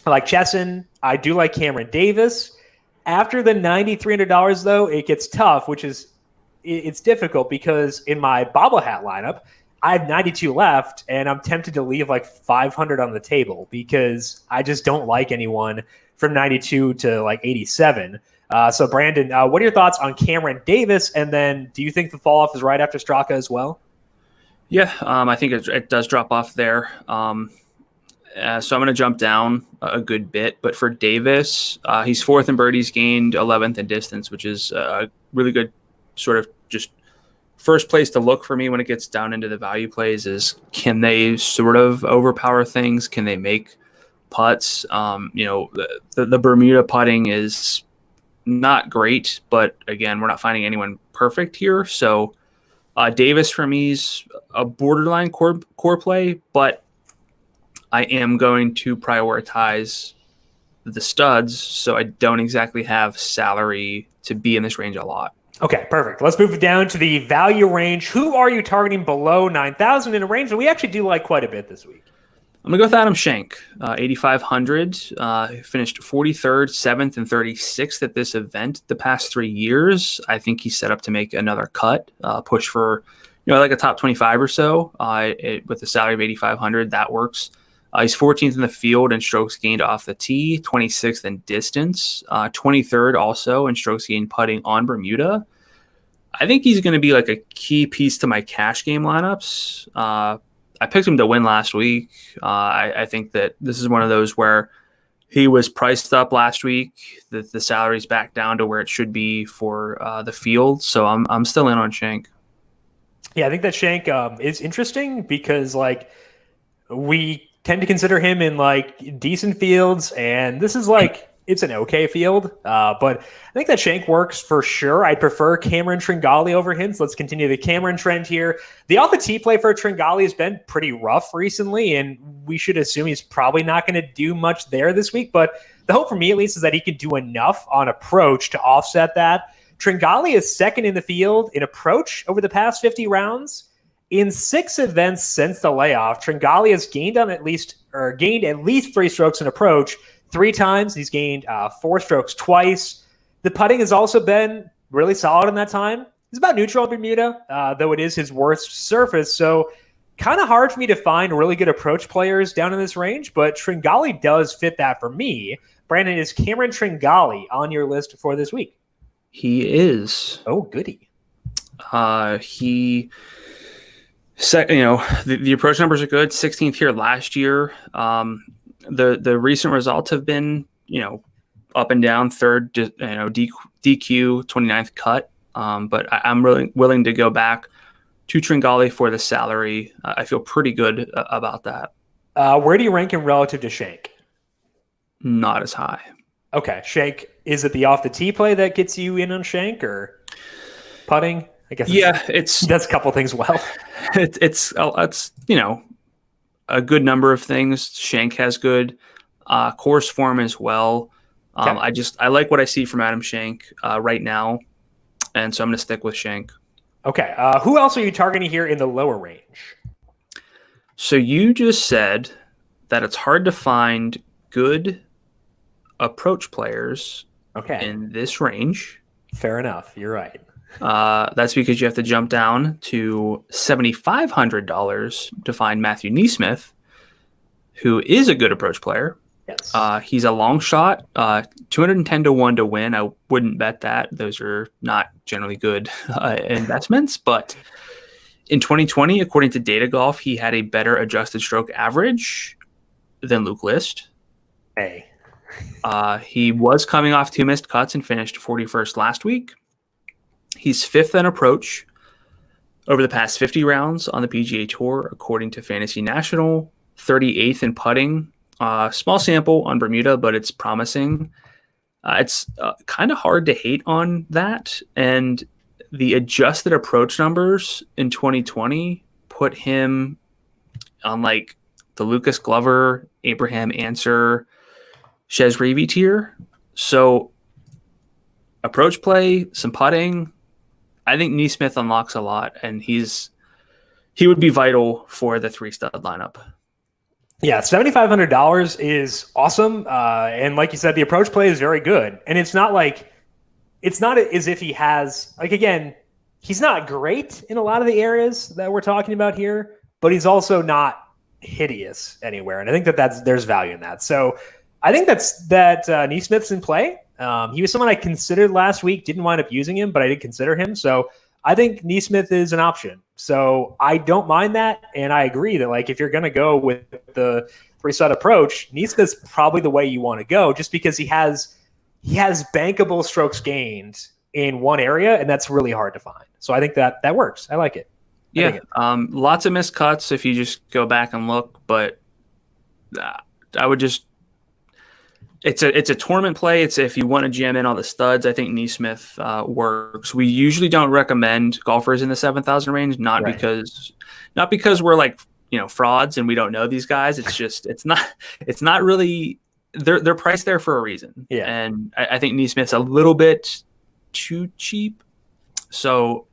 I like Chesson. I do like Cameron Davis. After the $9,300, though, it gets tough, which is it's difficult because in my bobble hat lineup, I have 92 left, and I'm tempted to leave like 500 on the table because I just don't like anyone from 92 to like 87. So, Brandon, what are your thoughts on Cameron Davis? And then do you think the fall off is right after Straka as well? Yeah, I think it does drop off there. So I'm going to jump down a good bit. But for Davis, he's 4th in birdies gained, 11th in distance, which is a really good sort of just first place to look for me when it gets down into the value plays is, can they sort of overpower things? Can they make putts? The Bermuda putting is not great, but again, we're not finding anyone perfect here. So Davis for me is a borderline core play, but I am going to prioritize the studs, so I don't exactly have salary to be in this range a lot. Okay, perfect. Let's move it down to the value range. Who are you targeting below 9,000 in a range that we actually do like quite a bit this week? I'm going to go with Adam Schenk, 8,500. He finished 43rd, 7th, and 36th at this event the past 3 years. I think he's set up to make another cut, push for like a top 25 or so with a salary of 8,500. That works. He's 14th in the field in strokes gained off the tee, 26th in distance, 23rd also in strokes gained putting on Bermuda. I think he's going to be like a key piece to my cash game lineups. I picked him to win last week. I think that this is one of those where he was priced up last week. The salary's back down to where it should be for the field. So I'm still in on Schenk. Yeah, I think that Schenk is interesting because we tend to consider him in decent fields, and this is it's an okay field, but I think that Schenk works for sure. I prefer Cameron Tringali over him, so let's continue the Cameron trend here. The off the tee play for Tringali has been pretty rough recently, and we should assume he's probably not going to do much there this week, but the hope for me at least is that he can do enough on approach to offset that. Tringali is second in the field in approach over the past 50 rounds. In 6 events since the layoff, Tringali has gained at least 3 strokes in approach 3 times. He's gained 4 strokes twice. The putting has also been really solid in that time. He's about neutral in Bermuda, though it is his worst surface. So kind of hard for me to find really good approach players down in this range, but Tringali does fit that for me. Brandon, is Cameron Tringali on your list for this week? He is. Oh, goody. The approach numbers are good. 16th here last year. The recent results have been, up and down. Third, DQ, 29th cut. But I'm really willing to go back to Tringali for the salary. I feel pretty good about that. Where do you rank him relative to Schenk? Not as high. Okay, Schenk. Is it the off the tee play that gets you in on Schenk, or putting? I guess. Yeah, he does a couple things well. It's a good number of things. Schenk has good course form as well. Okay. I like what I see from Adam Schenk right now, and so I'm going to stick with Schenk. Okay. Who else are you targeting here in the lower range? So you just said that it's hard to find good approach players in this range. Fair enough. You're right. That's because you have to jump down to $7,500 to find Matthew Neesmith, who is a good approach player. Yes. He's a long shot, 210 to 1 to win. I wouldn't bet that. Those are not generally good investments. But in 2020, according to Data Golf, he had a better adjusted stroke average than Luke List. Hey. He was coming off 2 missed cuts and finished 41st last week. He's 5th in approach over the past 50 rounds on the PGA Tour, according to Fantasy National. 38th in putting. Small sample on Bermuda, but it's promising. It's kind of hard to hate on that. And the adjusted approach numbers in 2020 put him on the Lucas Glover, Abraham Answer, Chez Reavie tier. So approach play, some putting. I think Neesmith unlocks a lot, and he would be vital for the 3-stud lineup. Yeah, $7,500 is awesome. And like you said, the approach play is very good. And it's not as if he has, again, he's not great in a lot of the areas that we're talking about here, but he's also not hideous anywhere. And I think there's value in that. So I think that Neesmith's in play. He was someone I considered last week, didn't wind up using him, but I did consider him. So I think Neesmith is an option. So I don't mind that. And I agree that if you're going to go with the 3-stud approach, Neesmith's probably the way you want to go, just because he has bankable strokes gained in one area, and that's really hard to find. So I think that works. I like it. Yeah, lots of missed cuts if you just go back and look, but I would just it's a tournament play. It's if you want to jam in all the studs. I think Neesmith works. We usually don't recommend golfers in the 7,000 range, not because we're like frauds and we don't know these guys. It's just it's not really they're priced there for a reason. Yeah, and I think Neesmith's a little bit too cheap, so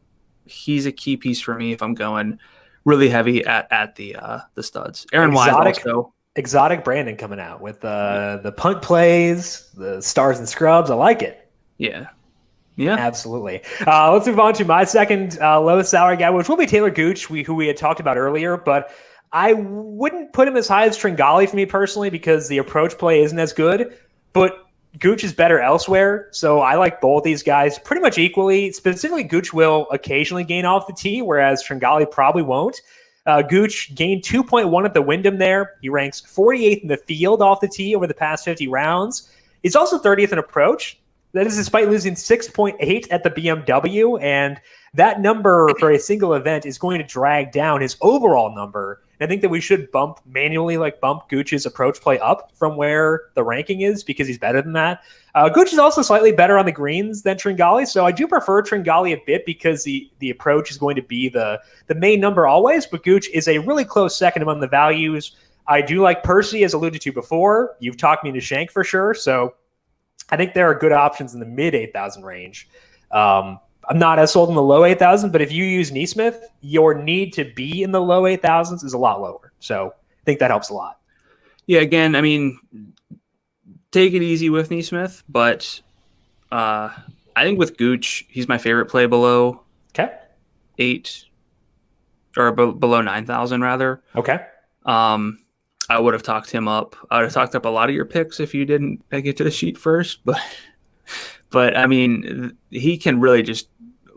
he's a key piece for me if I'm going really heavy at the studs. Aaron Wise also. Exotic branding coming out with the punt plays, the stars and scrubs. I like it. Yeah, absolutely. Let's move on to my second lowest salary guy, which will be Taylor Gooch, who we had talked about earlier. But I wouldn't put him as high as Tringali for me personally because the approach play isn't as good. But Gooch is better elsewhere, so I like both these guys pretty much equally. Specifically, Gooch will occasionally gain off the tee, whereas Tringali probably won't. Gooch gained 2.1 at the Wyndham there. He ranks 48th in the field off the tee over the past 50 rounds. He's also 30th in approach. That is despite losing 6.8 at the BMW, and that number for a single event is going to drag down his overall number. And I think that we should bump Gooch's approach play up from where the ranking is because he's better than that. Gooch is also slightly better on the greens than Tringali, so I do prefer Tringali a bit because the approach is going to be the main number always, but Gooch is a really close second among the values. I do like Percy, as alluded to before. You've talked me into Shank for sure, so I think there are good options in the mid 8,000 range. I'm not as sold in the low 8,000, but if you use Neesmith, your need to be in the low 8,000s is a lot lower. So I think that helps a lot. Yeah, again, I mean, take it easy with Neesmith, but I think with Gooch, he's my favorite play below 8 or below 9,000 rather. Okay. I would have talked him up. I would have talked up a lot of your picks if you didn't get to the sheet first, but I mean, he can really just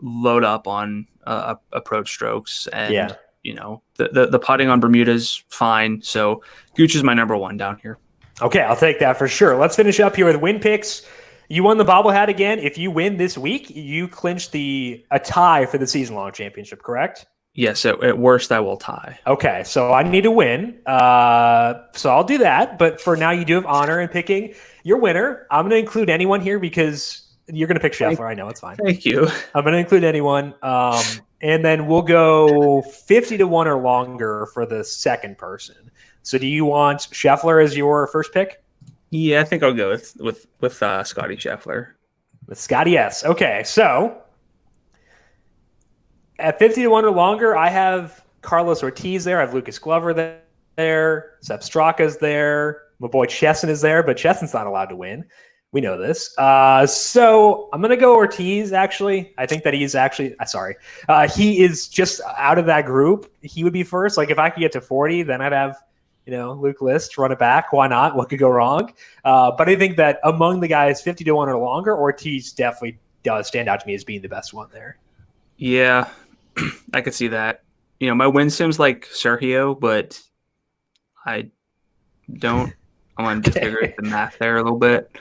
load up on approach strokes, and the putting on Bermuda's fine. So Gooch is my number one down here. Okay, I'll take that for sure. Let's finish up here with win picks. You won the bobblehead again. If you win this week, you clinch a tie for the season-long championship, correct? Yes, at worst, I will tie. Okay, so I need to win. So I'll do that. But for now, you do have honor in picking your winner. I'm going to include anyone here because you're going to pick Sheffler. I know, it's fine. Thank you. I'm going to include anyone. And then we'll go 50 to 1 or longer for the second person. So do you want Sheffler as your first pick? Yeah, I think I'll go with Scotty Sheffler. With Scotty, yes. Okay, so at 50 to 1 or longer, I have Carlos Ortiz there. I have Lucas Glover there. Sepp Straka's there. My boy Chesson is there, but Chesson's not allowed to win. We know this. So I'm going to go Ortiz, actually. I think that he is just out of that group. He would be first. Like, if I could get to 40, then I'd have, Luke List, run it back. Why not? What could go wrong? But I think that among the guys 50 to 1 or longer, Ortiz definitely does stand out to me as being the best one there. Yeah, I could see that. My win sim's like Sergio, but I want to figure the math there a little bit.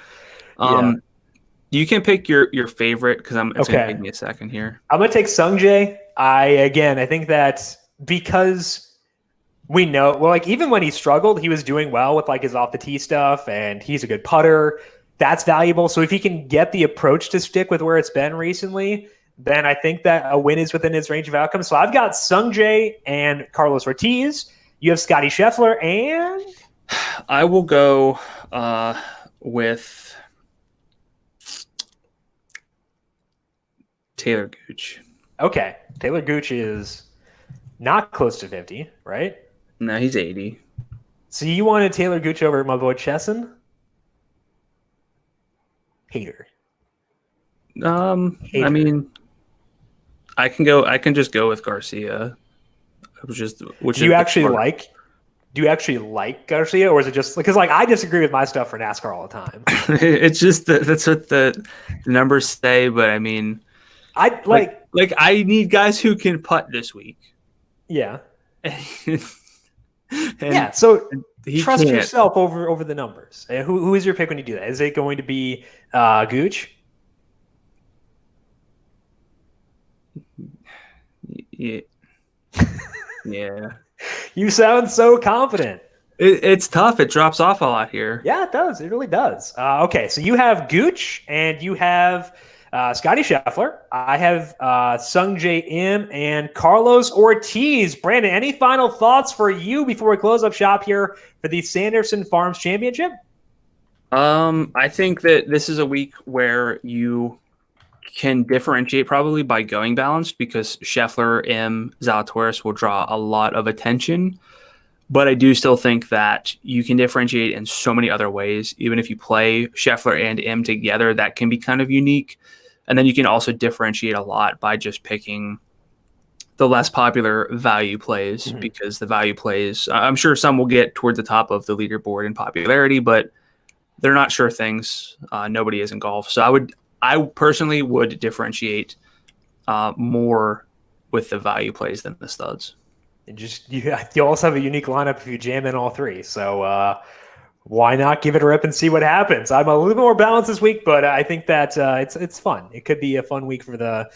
You can pick your favorite because it's going to take me a second here. I'm going to take Sungjae. I think that because we know, even when he struggled, he was doing well with his off the tee stuff, and he's a good putter. That's valuable. So if he can get the approach to stick with where it's been recently, then I think that a win is within his range of outcomes. So I've got Sungjae and Carlos Ortiz. You have Scotty Sheffler, and I will go with Taylor Gooch. Okay. Taylor Gooch is not close to 50, right? No, he's 80. So you wanted Taylor Gooch over my boy Chesson? Hater. I mean, I can just go with Garcia. Do you actually like Garcia, or is it just because I disagree with my stuff for NASCAR all the time? It's just that's what the numbers say, but I mean, I need guys who can putt this week. Yeah. And so trust yourself over the numbers. Who is your pick when you do that? Is it going to be Gooch? Yeah. Yeah. You sound so confident. It's tough. It drops off a lot here. Yeah, it does. It really does. Okay, so you have Gooch and you have Scotty Sheffler. I have Sung J M and Carlos Ortiz. Brandon, any final thoughts for you before we close up shop here for the Sanderson Farms Championship? I think that this is a week where you can differentiate probably by going balanced, because Sheffler, M, Zalatoris will draw a lot of attention. But I do still think that you can differentiate in so many other ways. Even if you play Sheffler and M together, that can be kind of unique. And then you can also differentiate a lot by just picking the less popular value plays, because the value plays, I'm sure some will get toward the top of the leaderboard in popularity, but they're not sure things. Nobody is in golf. So I personally would differentiate more with the value plays than the studs. And just you also have a unique lineup if you jam in all three. So why not give it a rip and see what happens? I'm a little bit more balanced this week, but I think that it's fun. It could be a fun week for the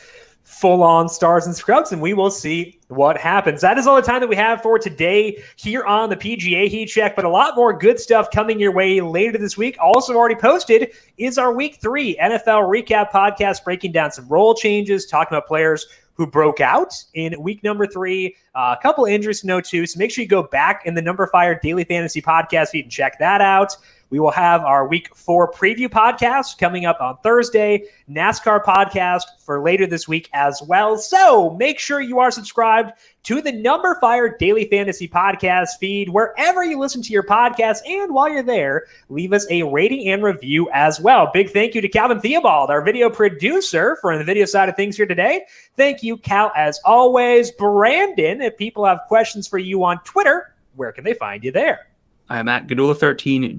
full-on stars and scrubs, and we will see what happens. That is all the time that we have for today here on the PGA Heat Check, but a lot more good stuff coming your way later this week. Also already posted is our Week 3 NFL Recap podcast, breaking down some role changes, talking about players who broke out in week number 3. A couple injuries to note too, so make sure you go back in the numberFire Daily Fantasy Podcast feed and check that out. We will have our Week 4 preview podcast coming up on Thursday, NASCAR podcast for later this week as well. So make sure you are subscribed to the numberFire Daily Fantasy Podcast feed wherever you listen to your podcast. And while you're there, leave us a rating and review as well. Big thank you to Calvin Theobald, our video producer, for the video side of things here today. Thank you, Cal, as always. Brandon, if people have questions for you on Twitter, where can they find you there? I am at Gdula13,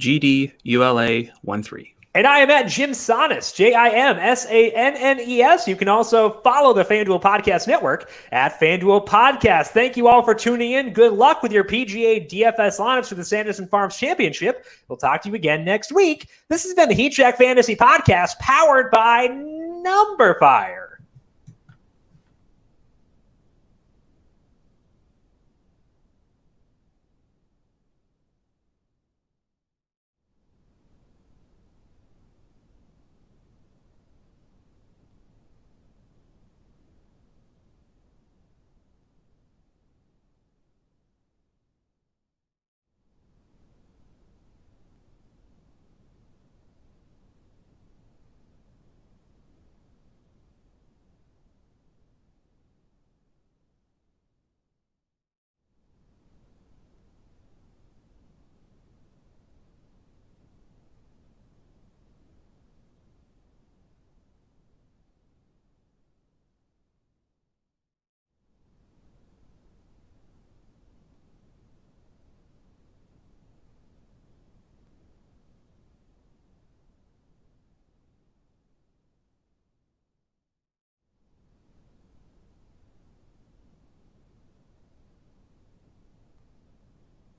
GDULA13. And I am at Jim Sannes, JIMSANNES. You can also follow the FanDuel Podcast Network at FanDuel Podcast. Thank you all for tuning in. Good luck with your PGA DFS lineups for the Sanderson Farms Championship. We'll talk to you again next week. This has been the Heat Check Fantasy Podcast, powered by numberFire.